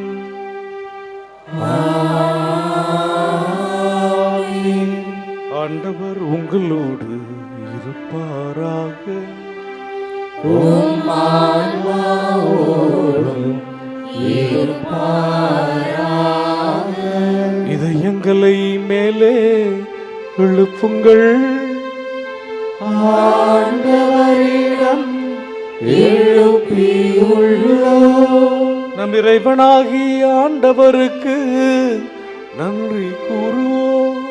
ஆண்டவர் உங்களோடு இருப்பாராக. இதயங்களை மேலே எழுப்புங்கள். ஆண்டவரிடம் எழுப்பியுள்ளோம். நம் இறைவனாகிய ஆண்டவருக்கு நன்றி கூறுவோம்.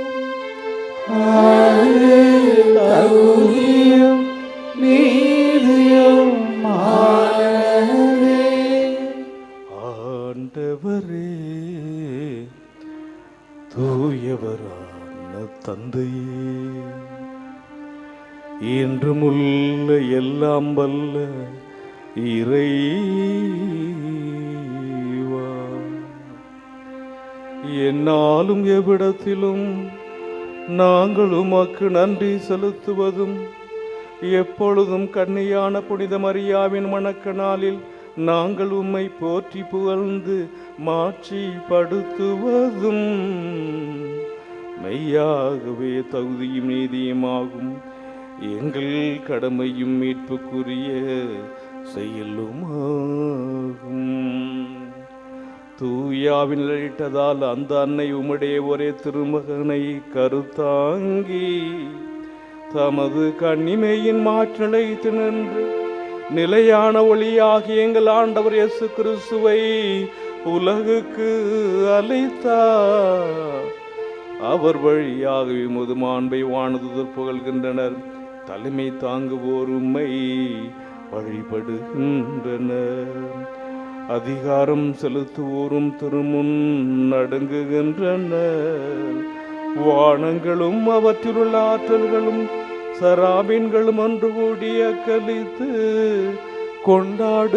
தகுதியும் நீதியும் ஆனதே. ஆண்டவரே, தூயவரான தந்தையே, இன்றுமுள்ள எல்லாம் வல்ல இறைவா, என்னாலும் எவ்விடத்திலும் நாங்கள் உமக்கு நன்றி செலுத்துவதும் எப்பொழுதும் கன்னியான புனித மரியாவின் வணக்க நாளில் நாங்கள் உம்மை போற்றி புகழ்ந்து மாட்சிப்படுத்துவதும் மெய்யாகவே தகுதியும் நீதியுமாகும். எங்கள் கடமையும் மீட்புக்குரிய செயலுமாகும். தூயாவின் நிழலிட்டதால் அந்த அன்னை உம்முடைய ஒரே திருமகனை கருத்தாங்கி தமது கன்னிமையின் மாற்றலைத்து நின்று நிலையான ஒளியாகி எங்கள் ஆண்டவர் இயேசு கிறிஸ்துவை உலகுக்கு அழைத்தார். அவர் வழியாக உமது மாண்பை வானதூதர் புகழ்கின்றனர். தலைமை தாங்குவோர் உம்மை வழிபடுகின்றனர். அதிகாரம் செலுத்துவோரும் திருமுன் நடுங்குகின்றனர். வானங்களும் அவற்றிலுள்ள ஆற்றல்களும் சராபின்களும் ஒன்று கூடிய கலித்து கொண்டாடுகின்றனர்.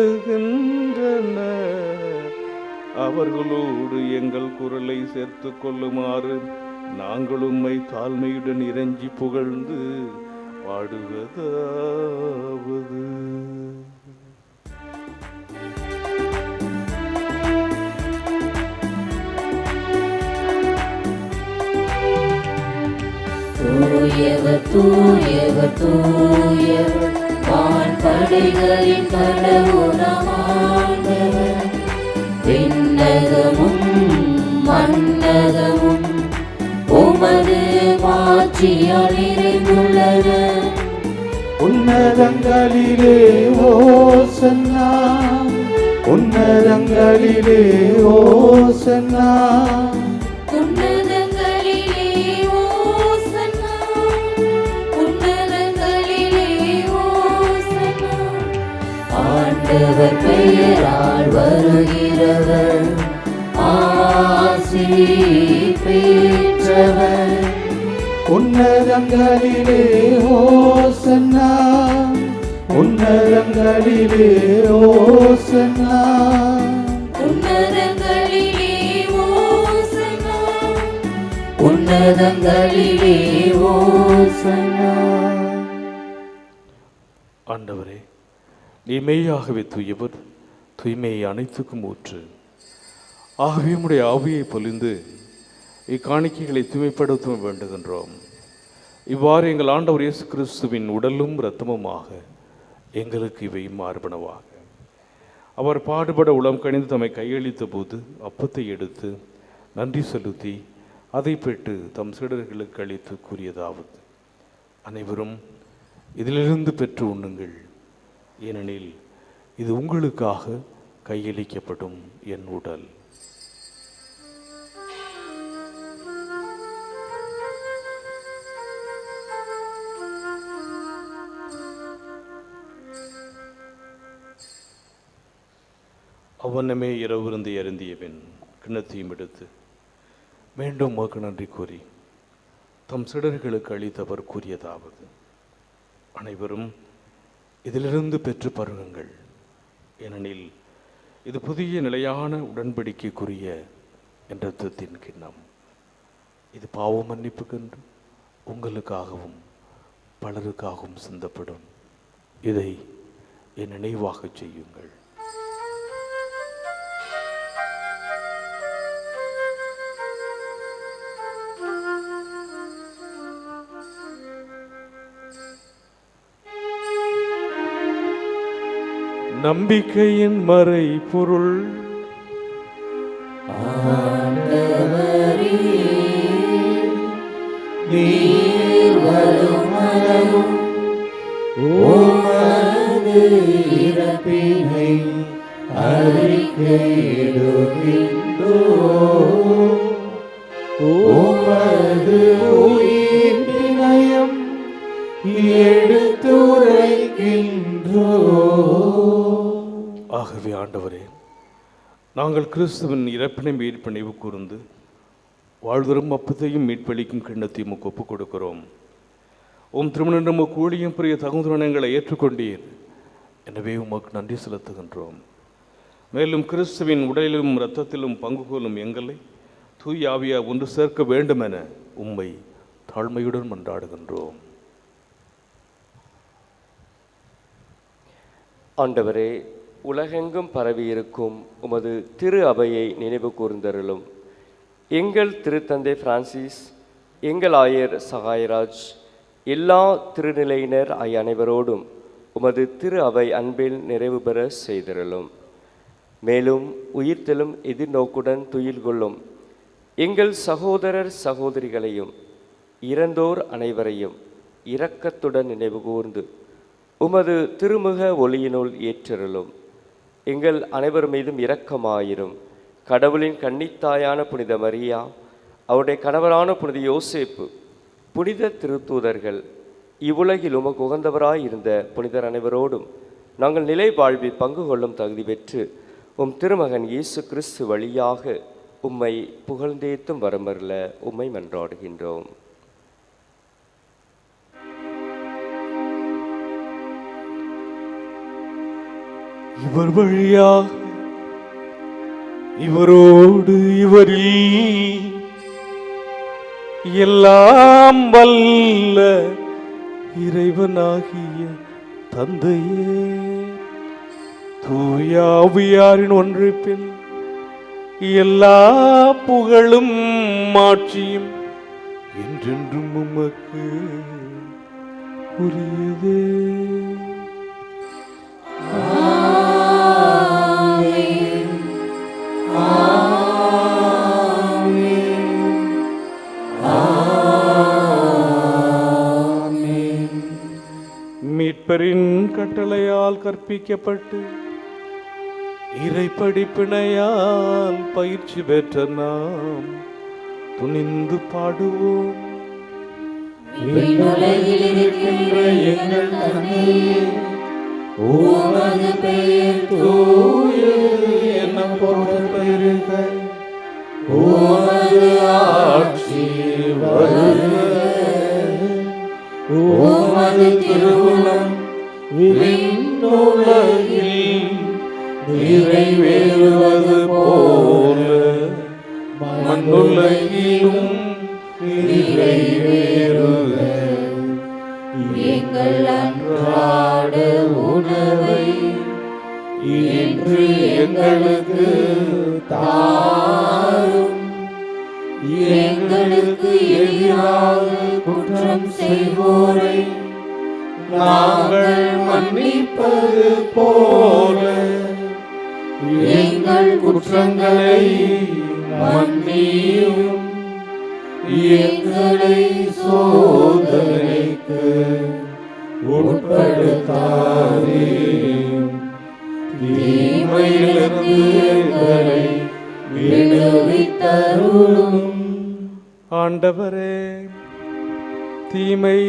அவர்களோடு எங்கள் குரலை சேர்த்து கொள்ளுமாறு நாங்கள் உம்மை தாழ்மையுடன் இறைஞ்சி புகழ்ந்து பாடுவதாவது. தூயவர் தூயவர் தூயவர் வான்படைகளின் கடவுளமானவர். விண்ணகமும் மண்ணகமும் உமது மாட்சியால் நிறைந்துள்ளன. உன்னதங்களிலே ஓசன்னா, உன்னதங்களிலே ஓசன்னா, உன்னதங்களிலே ஓசன்னா, உன்னதங்களிலே ஓசன்னா. ஆண்டவர் பெயரால் வருகிறவர் ஆசி பெற்றவர். உன்னதங்களிலே ஓசன்னா, உன்னதங்களிலே ஓசன்னா, உன்னதங்களிலே ஓசன்னா, உன்னதங்களிலே ஓசன்னா. ஆண்டவரே, நீ மெய்யாகவே தூயவர், தூய்மையை அனைத்துக்கும் ஊற்று. ஆகவே உம்முடைய ஆவியை பொழிந்து இக்காணிக்கைகளை தூய்மைப்படுத்த வேண்டுகின்றோம். இவ்வாறு எங்கள் ஆண்டவர் இயேசு கிறிஸ்துவின் உடலும் இரத்தமுமாக எங்களுக்கு இவை மார்பனவாக. அவர் பாடுபட உளம் கணிந்து தம்மை கையளித்த போது அப்பத்தை எடுத்து நன்றி செலுத்தி அதை பெற்று தம் சீடர்களுக்கு அளித்து கூறியதாவது: அனைவரும் இதிலிருந்து பெற்று உண்ணுங்கள், ஏனெனில் இது உங்களுக்காக கையளிக்கப்படும் என் உடல். அவ்வண்ணமே இரவிருந்தை அருந்தியவன் கிண்ணத்தையும் எடுத்து மீண்டும் உமக்கு நன்றி கூறி தம் சீடர்களுக்கு அளித்தவர் கூறியதாவது: அனைவரும் இதிலிருந்து பெற்று பருகுங்கள், ஏனெனில் இது புதிய நிலையான உடன்படிக்கைக்குரிய என் இரத்தத்தின் கிண்ணம். இது பாவ மன்னிப்புக்கென்று உங்களுக்காகவும் பலருக்காகவும் சிந்தப்படும். இதை என் நினைவாக செய்யுங்கள். நம்பிக்கையின் மறை பொருள். நீர் வருமளவும் உமது இறப்பினை அறிக்கையிடுகின்றோம். உமது உயிர்ப்பினையும் எடுத்துரைக்கின்றோம். ஆகவே ஆண்டவரே, நாங்கள் கிறிஸ்துவின் இறப்பினை மீட்பு நினைவு கூர்ந்து வாழ்தரும் அப்பத்தையும் மீட்பளிக்கும் கிண்ணத்தையும் உமக்கு ஒப்புக் கொடுக்கிறோம். உம் திருமணம் கூலியும் புரிய தகுந்தனங்களை ஏற்றுக்கொண்டீர், எனவே உமக்கு நன்றி செலுத்துகின்றோம். மேலும் கிறிஸ்துவின் உடலிலும் இரத்தத்திலும் பங்கு கொள்ளும் எங்களை தூய் ஆவியா ஒன்று சேர்க்க வேண்டும் என உம்மை தாழ்மையுடன் மன்றாடுகின்றோம். ஆண்டவரே, உலகெங்கும் பரவியிருக்கும் உமது திரு அவையை நினைவு கூர்ந்தருளும். எங்கள் திருத்தந்தை பிரான்சிஸ், எங்கள் ஆயர் சகாயராஜ், எல்லா திருநிலையினர் ஆகிய அனைவரோடும் உமது திரு அவை அன்பில் நிறைவு பெற செய்திருளும். மேலும் உயிர்த்தெழும் எதிர்நோக்குடன் துயில் கொள்ளும் எங்கள் சகோதரர் சகோதரிகளையும் இறந்தோர் அனைவரையும் இரக்கத்துடன் நினைவு கூர்ந்து உமது திருமுக ஒளியினுள் ஏற்றருளும். எங்கள் அனைவர் மீதும் இரக்கமாயிரும். கடவுளின் கன்னித்தாயான புனித மரியா, அவருடைய கணவரான புனித யோசேப்பு, புனித திருத்தூதர்கள், இவ்வுலகில் உமக்கு உகந்தவராய் இருந்த புனிதர் அனைவரோடும் நாங்கள் நிலை வாழ்வில் பங்கு கொள்ளும் தகுதி பெற்று உம் திருமகன் இயேசு கிறிஸ்து வழியாக உம்மை புகழ்ந்தேத்தும் வரமருள உம்மை மன்றாடுகின்றோம். இவர் வழியாக, இவரோடு, இவரில் எல்லாம் வல்ல இறைவனாகிய தந்தையே, தூய ஆவியாரின் ஒன்றிப்பில் எல்லா புகழும் மாட்சியும் என்றென்றும் உமக்கு உரியதே. மீட்பரின் கட்டளையால் கற்பிக்கப்பட்டு இறைப்படிப்பினையால் பயிற்சி பெற்ற நாம் துணிந்து பாடுவோம். விண்ணுலகில் இருக்கின்ற எங்கள் தந்தையே, உமது பெயர் தூயது என போற்றப் பெறுக. உமது ஆட்சி வருக. உமது திருவுளம் விண்ணுலகில் நிறைவேறுவது போல மண்ணுலகிலும் நிறைவேறுக. எங்கள் அன்றாட உணவை இன்று எங்களுக்கு தாரும். எங்களுக்கு எதிராக குற்றம் செய்வோரை நாங்கள் மன்னிப்பது போல எங்கள் குற்றங்களை மன்னியும். எங்களை சோதனைக்கு உட்படுத்தாதேயும். தீமையிலிருந்து எங்களை விடுவித்தருளும். ஆண்டவரே, தீமை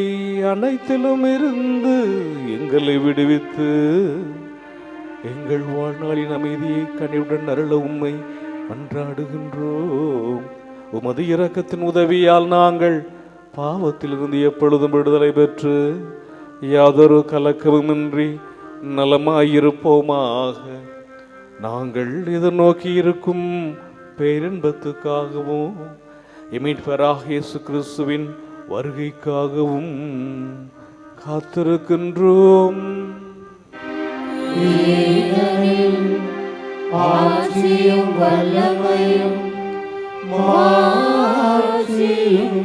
அனைத்திலும் இருந்து எங்களை விடுவித்து எங்கள் வாழ்நாளின் அமைதியை கனிவுடன் அருள உம்மை மன்றாடுகின்றோம். உமது இரக்கத்தின் உதவியால் நாங்கள் பாவத்திலிருந்து எப்பொழுதும் விடுதலை பெற்று யாதொரு கலக்கமுமின்றி நலமாயிருப்போமாக. நாங்கள் எதிர்நோக்கி இருக்கும் பேரின்பத்துக்காகவும் மீட்பராக இயேசு கிறிஸ்துவின் வருகைக்காகவும் காத்திருக்கின்றோம். ஆட்சியும் வல்லமையும் மாட்சியும்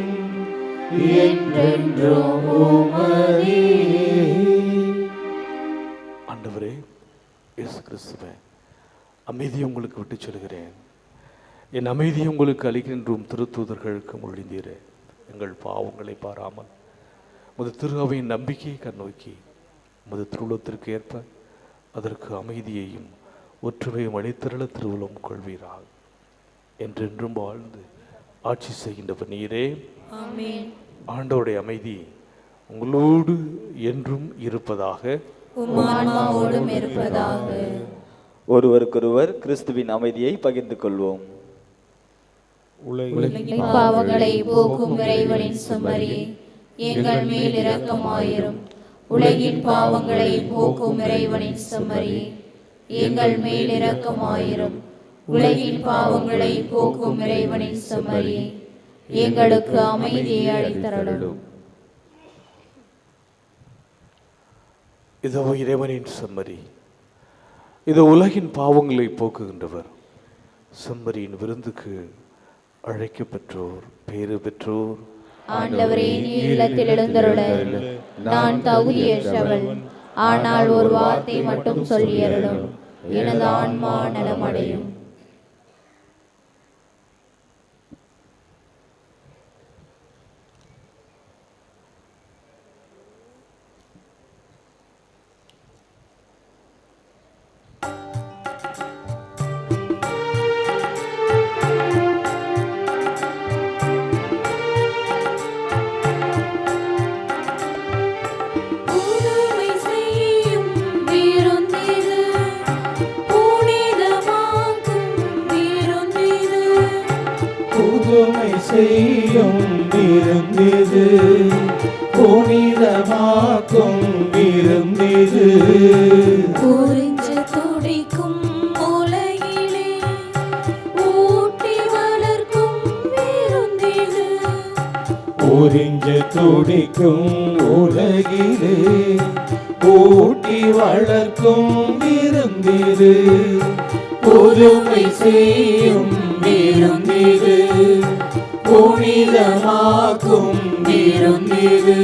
என்றென்றும் உமதே. ஆண்டவரே இயேசு கிறிஸ்துவே, அமைதியை உங்களுக்கு விட்டு சொல்கிறேன். என் அமைதியை உங்களுக்கு அளிக்கின்றோம். திருத்தூதர்களுக்கு மொழிந்தீரே, எங்கள் பாவங்களை பாராமல் முது திரு அவையின் நம்பிக்கையை கண்ணோக்கி முது திருவுளத்திற்கு ஏற்ப அதற்கு அமைதியையும் ஒற்றுமையும் அளித்திரள திருவுளம் கொள்வீராக. என்றென்றும் வாழ்ந்து ஆட்சி செய்கின்றவர் நீரே. ஆண்டவருடைய அமைதி உங்களோடு என்றும் இருப்பதாக. ஒருவருக்கொருவர் கிறிஸ்துவின் அமைதியை பகிர்ந்து கொள்வோம். உலகின் பாவங்களை போக்கும் இறைவனின் செம்மறியே, எங்கள் மேல் இரக்கமாயிரும். உலகின் பாவங்களை போக்கும் இறைவனின் செம்மறியே, எங்கள் மேல் இரக்கமாயிரும். உலகின் பாவங்களை போக்கும் இறைவனின் செம்மறியே, எங்களுக்கு அமைதியை அளித்தருளும். இதோ இறைவனின் செம்மறி, இது உலகின் பாவங்களை போக்குகின்றவர். செம்மறியின் விருந்துக்கு அழைக்கப்பெற்றோர் பேறு பெற்றோர். ஆண்டவரே, நீர் இல்லத்தில் எழுந்தருள நான் தகுதியற்றவள். ஆனால் ஒரு வார்த்தை மட்டும் சொல்லியருளும், எனது ஆன்மா நலமடையும். புதுமை செய்யும் விருந்திது, புனிதமாக்கும் விருந்திது. குறிஞ்சு துடிக்கும் உலகிலே ஊட்டி வளர்க்கும் விருந்திது. உறிஞ்சு துடிக்கும் உலகிலே ஊட்டி வளர்க்கும் விருந்திது. புதுமை செய்யும் விருந்திது, புனிதமாக்கும் விருந்திது.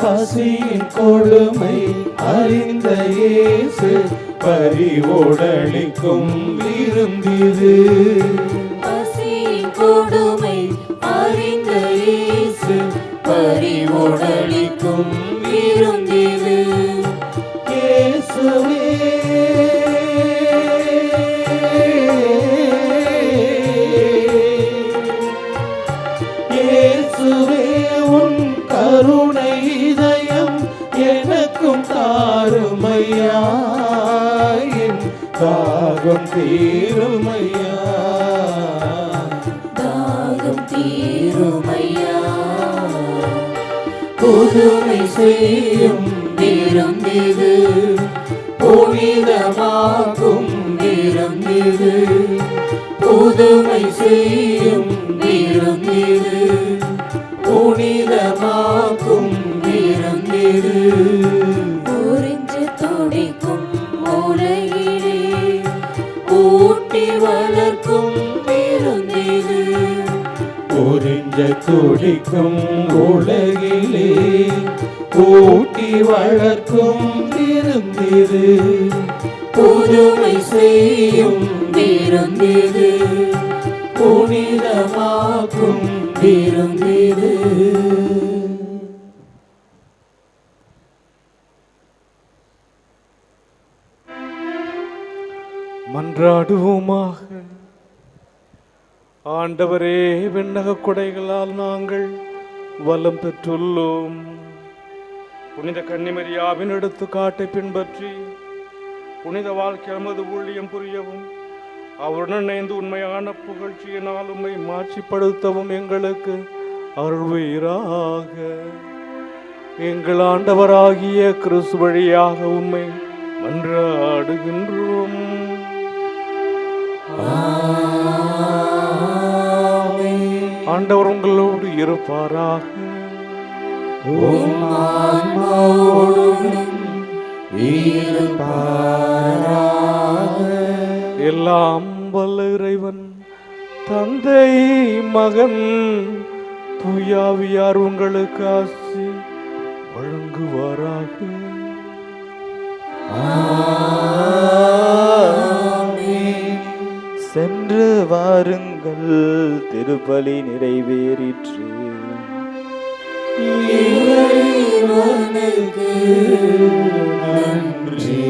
பசியின் கொடுமை அறிந்த இயேசு பரிவோடளிக்கும் விருந்திது. பசியின் கொடுமை அறிந்த இயேசு பரிவோடளிக்கும் விருந்திது. இயேசுவே இயேசுவே உன் கருணை இதயம் எனக்கும் தாருமையா, என் தாகம் தீருமையா, தாகம் தீருமையா. புதுமை செய்யும் விருந்திது, புனிதமாக்கும் விருந்திது. புதுமை செய்யும் விருந்திது, புனிதமாக்கும் விருந்திது. குறிஞ்சு துடிக்கும் உலகிலே ஊட்டி வளர்க்கும் விருந்திது. உறிஞ்ச துடிக்கும் உலகிலே ஊட்டி வளர்க்கும் விருந்திது. புதுமை செய்யும் விருந்திது, புனிதமாக்கும் விருந்திது. மன்றாடுவோமாக. ஆண்டவரே, விண்ணக கொடைகளால் நாங்கள் வளம் பெற்றுள்ளோம். புனித கன்னிமரியாவின் எடுத்துக்காட்டை பின்பற்றி புனித வாழ்க்கை நமது ஊழியம் புரியவும், அவருடன் இணைந்து உண்மையான புகழ்ச்சியினால் உம்மை மாட்சிப்படுத்தவும் எங்களுக்கு அருள்வீராக. எங்கள் ஆண்டவராகிய கிறிஸ்து வழியாக உம்மை மன்றாடுகின்றோம். ஆண்டவர் உங்களோடு இருப்பாராக. எல்லாம் வல்ல இறைவன் தந்தை, மகன், தூயாவியார் உங்களுக்கு ஆசி வழங்குவாராக. சென்று வாருங்கள், திருப்பலி நிறைவேறிற்று. இறைவனுக்கு நன்றி.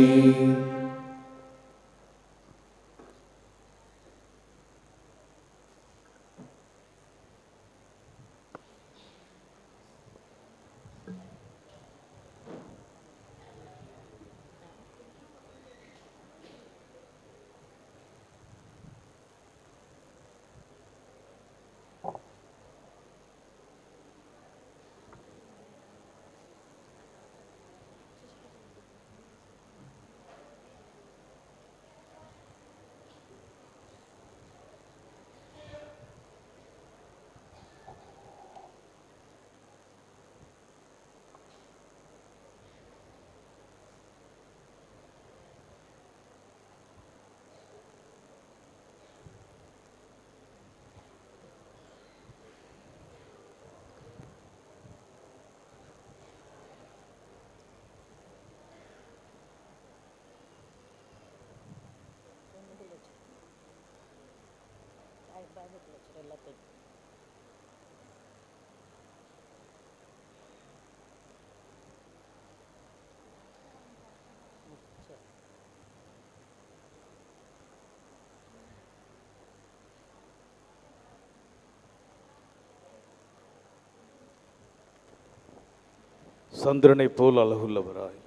சந்திரனைப் போல் அழகுள்ளவராய்,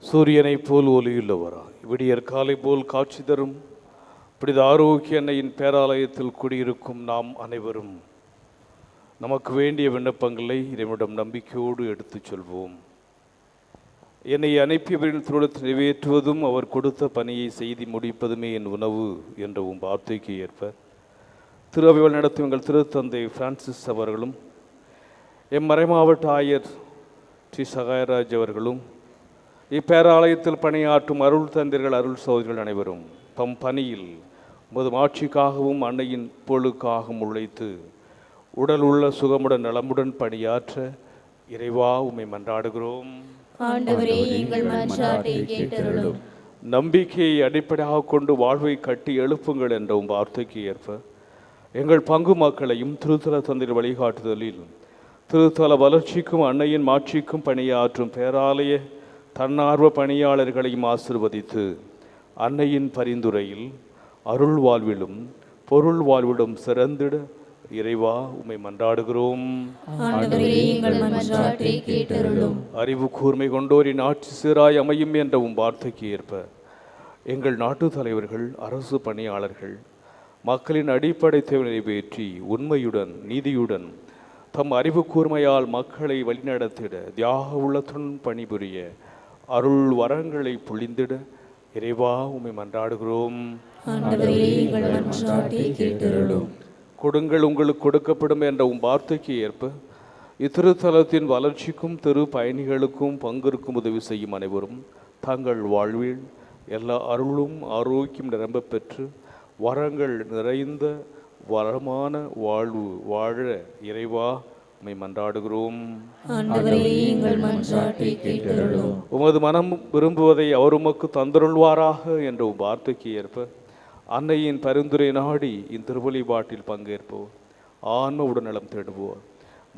சூரியனைப் போல் ஒளியுள்ளவராய், விடியற் காலை போல் காட்சி தரும் புனித ஆரோக்கிய அன்னையின் பேராலயத்தில் குடியிருக்கும் நாம் அனைவரும் நமக்கு வேண்டிய விண்ணப்பங்களை இறைவனிடம் நம்பிக்கையோடு எடுத்துச் சொல்வோம். என்னை அனுப்பியவரின் திருவிழத்தை நிறைவேற்றுவதும் அவர் கொடுத்த பணியை செய்து முடிப்பதுமே என் உணவு என்ற வார்த்தைக்கு ஏற்ப திருஅவைகள் நடத்தும் எங்கள் திருத்தந்தை பிரான்சிஸ் அவர்களும் எம் மறைமாவட்ட ஆயர் ஸ்ரீ சகாயராஜ் அவர்களும் இப்பேராலயத்தில் பணியாற்றும் அருள் தந்தையர்கள் அருள் சகோதரிகள் அனைவரும் தம் பணியில் உமது ஆட்சிக்காகவும் அன்னையின் பொருளுக்காகவும் உழைத்து உடல் உள்ள சுகமுடன் நலமுடன் பணியாற்ற இறைவா உம்மை மன்றாடுகிறோம். ஆண்டவரே, எங்கள் மன்றாட்டை கேட்டருளும். நம்பிக்கையை அடிப்படையாக கொண்டு வாழ்வை கட்டி எழுப்புங்கள் என்ற வார்த்தைக்கு ஏற்ப எங்கள் பங்கு மக்களையும் திருத்தல தந்தையர் வழிகாட்டுதலில் திருத்தல வளர்ச்சிக்கும் அன்னையின் மாட்சிக்கும் பணியாற்றும் பேராலய தன்னார்வ பணியாளர்களையும் ஆசிர்வதித்து அன்னையின் பரிந்துரையில் அருள் வாழ்விலும் பொருள் வாழ்விலும் சிறந்திட இறைவா உம்மை மன்றாடுகிறோம். அறிவு கூர்மை கொண்டோரின் ஆட்சி சீராய் அமையும் என்ற வார்த்தைக்கு ஏற்ப எங்கள் நாட்டு தலைவர்கள் அரசு பணியாளர்கள் மக்களின் அடிப்படை தேவை நிறைவேற்றி உண்மையுடன் நீதியுடன் தம் அறிவு கூர்மையால் மக்களை வழிநடத்திட தியாக உள்ளத்துடன் பணிபுரிய அருள் வரங்களை பொழிந்திட இறைவா உம்மை மன்றாடுகிறோம். கொடுங்கள் உங்களுக்கு கொடுக்கப்படும் என்ற வார்த்தைக்கு ஏற்ப இத்திருத்தலத்தின் வளர்ச்சிக்கும் திரு பயணிகளுக்கும் பங்கிற்கும் உதவி செய்யும் அனைவரும் தங்கள் வாழ்வில் எல்லா அருளும் ஆரோக்கியம் நிரம்ப பெற்று வரங்கள் நிறைந்த வரமான வாழ்வு வாழ இறைவா உம்மை மன்றாடுகிறோம். உமது மனம் விரும்புவதை அவர் உமக்கு தந்தருள்வாராக என்ற வார்த்தைக்கு ஏற்ப அன்னையின் பரிந்துரை நாடி இத்திருவழிபாட்டில் பங்கேற்போர், ஆன்ம உடல்நலம் தேடுவோர்,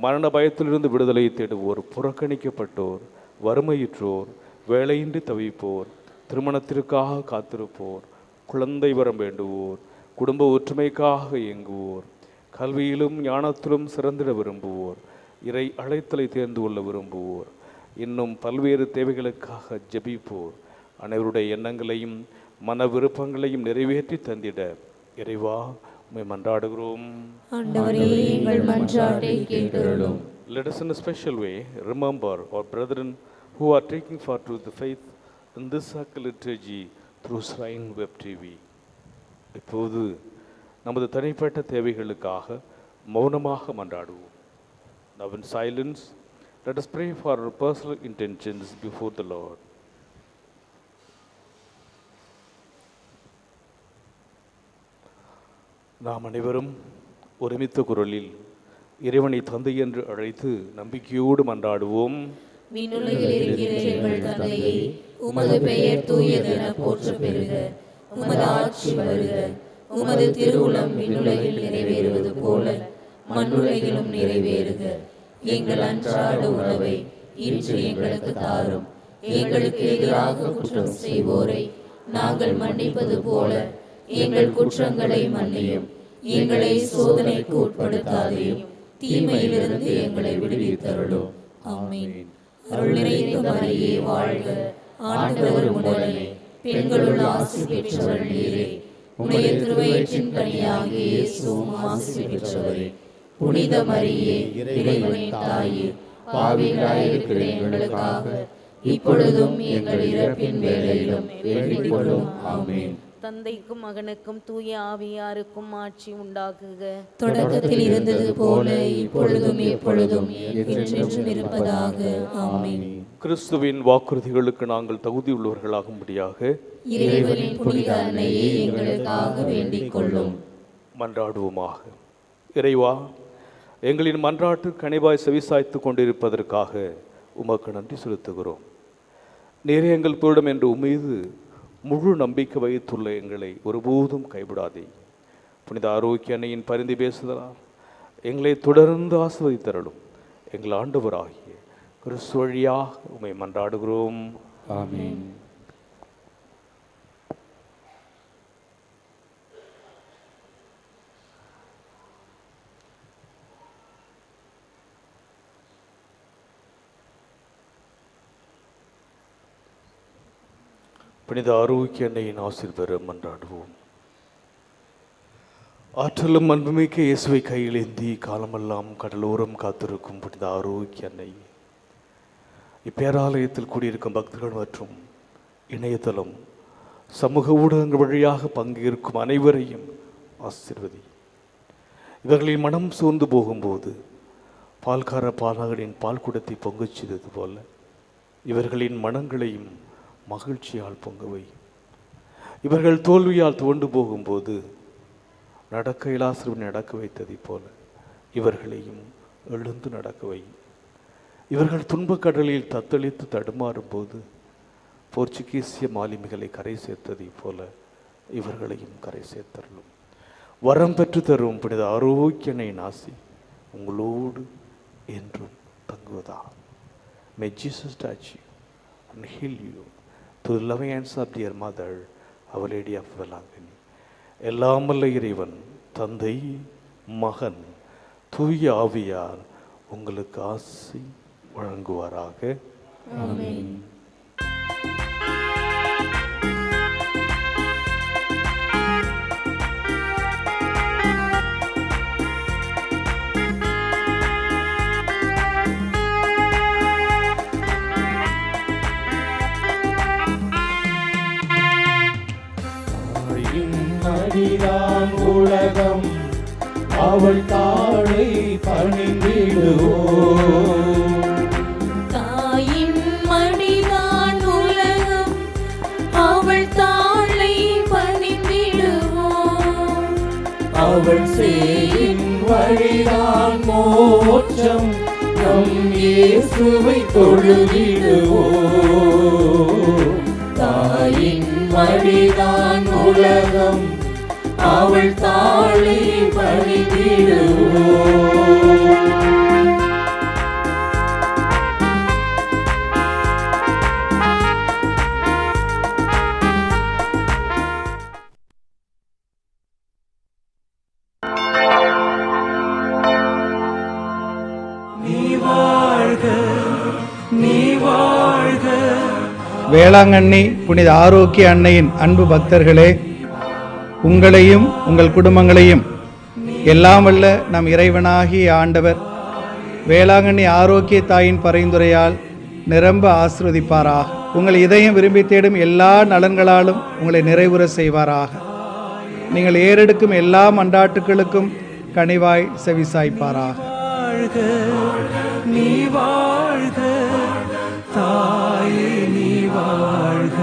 மரண பயத்திலிருந்து விடுதலை தேடுவோர், புறக்கணிக்கப்பட்டோர், வறுமையுற்றோர், வேலையின்றி தவிப்போர், திருமணத்திற்காக காத்திருப்போர், குழந்தை வரம் வேண்டுவோர், குடும்ப ஒற்றுமைக்காக இயங்குவோர், கல்வியிலும் ஞானத்திலும் சிறந்திட விரும்புவோர், இறை அழைத்தலை தேர்ந்து கொள்ள விரும்புவோர், இன்னும் பல்வேறு தேவைகளுக்காக ஜெபிப்போர் அனைவருடைய எண்ணங்களையும் மன விருப்பங்களையும் நிறைவேற்றி தந்திட இறைவா உம்மை மன்றாடுகிறோம். Let us in a special way remember our brethren who are taking part to the faith in this sacred liturgy through Shrine Web TV. இப்போது நமது தனிப்பட்ட தேவைகளுக்காக மௌனமாக மன்றாடுவோம். Now in silence, let us pray for our personal intentions before the Lord. நாம் அனைவரும் ஒருமித்த குரலில் இறைவனை தந்தை என்று அழைத்து நம்பிக்கையோடு மன்றாடுவோம். விண்ணுலகில் இருக்கிற எங்கள் தந்தையே, உமது பெயர் தூயதென போற்றப் பெறுக. உமது ஆட்சி வருக. உமது திருவுளம் விண்ணுலகில் நிறைவேறுவது போல மண்ணுலகிலும் நிறைவேறுக. எங்கள் அன்றாட உணவை இன்று எங்களுக்கு தாரும். எங்களுக்கு எதிராக குற்றம் செய்வோரை நாங்கள் மன்னிப்பது போல எங்கள் குற்றங்களை மன்னியும். எங்களை சோதனைக்கு உட்படுத்தாதையும் தீமையிலிருந்து எங்களை விடுவித்தருளும். ஆமென். அருள் நிறைந்த மரியே வாழ்க. ஆண்டவர் உடனே பெண்களுள் ஆசி பெற்றவர் நீரே. உம்முடைய திருவயிற்றின் கனியாகிய இயேசுவும் ஆசி பெற்றவரே. புனித மரியே, இறைவனின் தாயே, பாவிகளாயிருக்கிற எங்களுக்காக இப்பொழுதும் எங்கள் இறப்பின் வேளையிலும் வேண்டிக் கொள்ளும். ஆமென். தந்தைக்கும் மகனுக்கும் தூய ஆவியாருக்கும் ஆட்சி உண்டாகுக. தொடக்கத்தில் இருந்தது போல இப்பொழுதும் எப்பொழுதும் என்றென்றும் இருப்பதாக. ஆமென். கிறிஸ்துவின் வாக்குறுதிகளுக்கு நாங்கள் தகுதியுள்ளவர்களாகும்படியாக இறைவனின் புனித அன்னையே எங்களுக்காக வேண்டிக் கொள்ளும். மன்றாடுவோமாக. இறைவா, எங்களின் மன்றாட்டு கனிவாய் செவிசாய்த்து கொண்டிருப்பதற்காக உமக்கு நன்றி செலுத்துகிறோம். நீரே எங்கள் தோழம் என்று உம்மீது முழு நம்பிக்கை வைத்துள்ள எங்களை ஒருபோதும் கைவிடாதே. புனித ஆரோக்கிய அன்னையின் பரிந்து பேசுதலால் எங்களை தொடர்ந்து ஆசீர்வதித்தருளும். எங்கள் ஆண்டவராகிய கிறிஸ்து வழியாக உம்மை மன்றாடுகிறோம். ஆமென். புனித ஆரோக்கிய அன்னையின் ஆசீர் பெற மன்றாடுவோம். ஆற்றலும் அன்புமிக்க இயேசுவை கையில் ஏந்தி காலமெல்லாம் கடலோரம் காத்திருக்கும் புனித ஆரோக்கிய அன்னை, இப்பேராலயத்தில் கூடியிருக்கும் பக்தர்கள் மற்றும் இணையதளம் சமூக ஊடகங்கள் வழியாக பங்கேற்கும் அனைவரையும் ஆசீர்வதி. இவர்களின் மனம் சோர்ந்து போகும்போது பால்கார பாலகனின் பால் குடத்தை பொங்கச் செய்தது போல இவர்களின் மனங்களையும் மகிழ்ச்சியால் பொங்கவை. இவர்கள் தோல்வியால் துவண்டு போகும்போது நடக்க இயலாதவனை நடக்க வைத்ததை போல இவர்களையும் எழுந்து நடக்கவை. இவர்கள் துன்பக்கடலில் தத்தளித்து தடுமாறும் போது போர்ச்சுகீசிய மாலுமிகளை கரை சேர்த்ததை போல இவர்களையும் கரை சேர்த்தருளும். வரம் பெற்று தரும் புனித ஆரோக்கியனை நாசி உங்களோடு என்றும் தங்குவதா. May Jesus touch you and heal you through the loving hands of dear mother, Our Lady of Velangani. எல்லாம் வல்ல இறைவன் தந்தை, மகன், தூய ஆவியார் உங்களுக்கு ஆசி வழங்குவாராக. ஆமென். மடிதான் உலகம், அவள் தாழை பணிந்திடுவோம். தாயின் மடிதான் உலகம், அவள் தாளை பணிந்திடுவோம். அவள் செய்யும் வழிதான் மோட்சம், நம் இயேசுவை தொழுதிடுவோம். தாயின் மடிதான் உலகம், அவள் தாளை பணிந்திடுவோம். வேளாங்கண்ணி புனித ஆரோக்கிய அன்னையின் அன்பு பக்தர்களே, உங்களையும் உங்கள் குடும்பங்களையும் எல்லாம் வல்ல நம் இறைவனாகிய ஆண்டவர் வேளாங்கண்ணி ஆரோக்கிய தாயின் பரிந்துரையால் நிரம்ப ஆசீர்வதிப்பாராக. உங்கள் இதயம் விரும்பி தேடும் எல்லா நலன்களாலும் உங்களை நிறைவுற செய்வாராக. நீங்கள் ஏறெடுக்கும் எல்லா மன்றாட்டுகளுக்கும் கனிவாய் செவிசாய்ப்பாராக. நீ வாழ்க தாயே, நீ வாழ்க.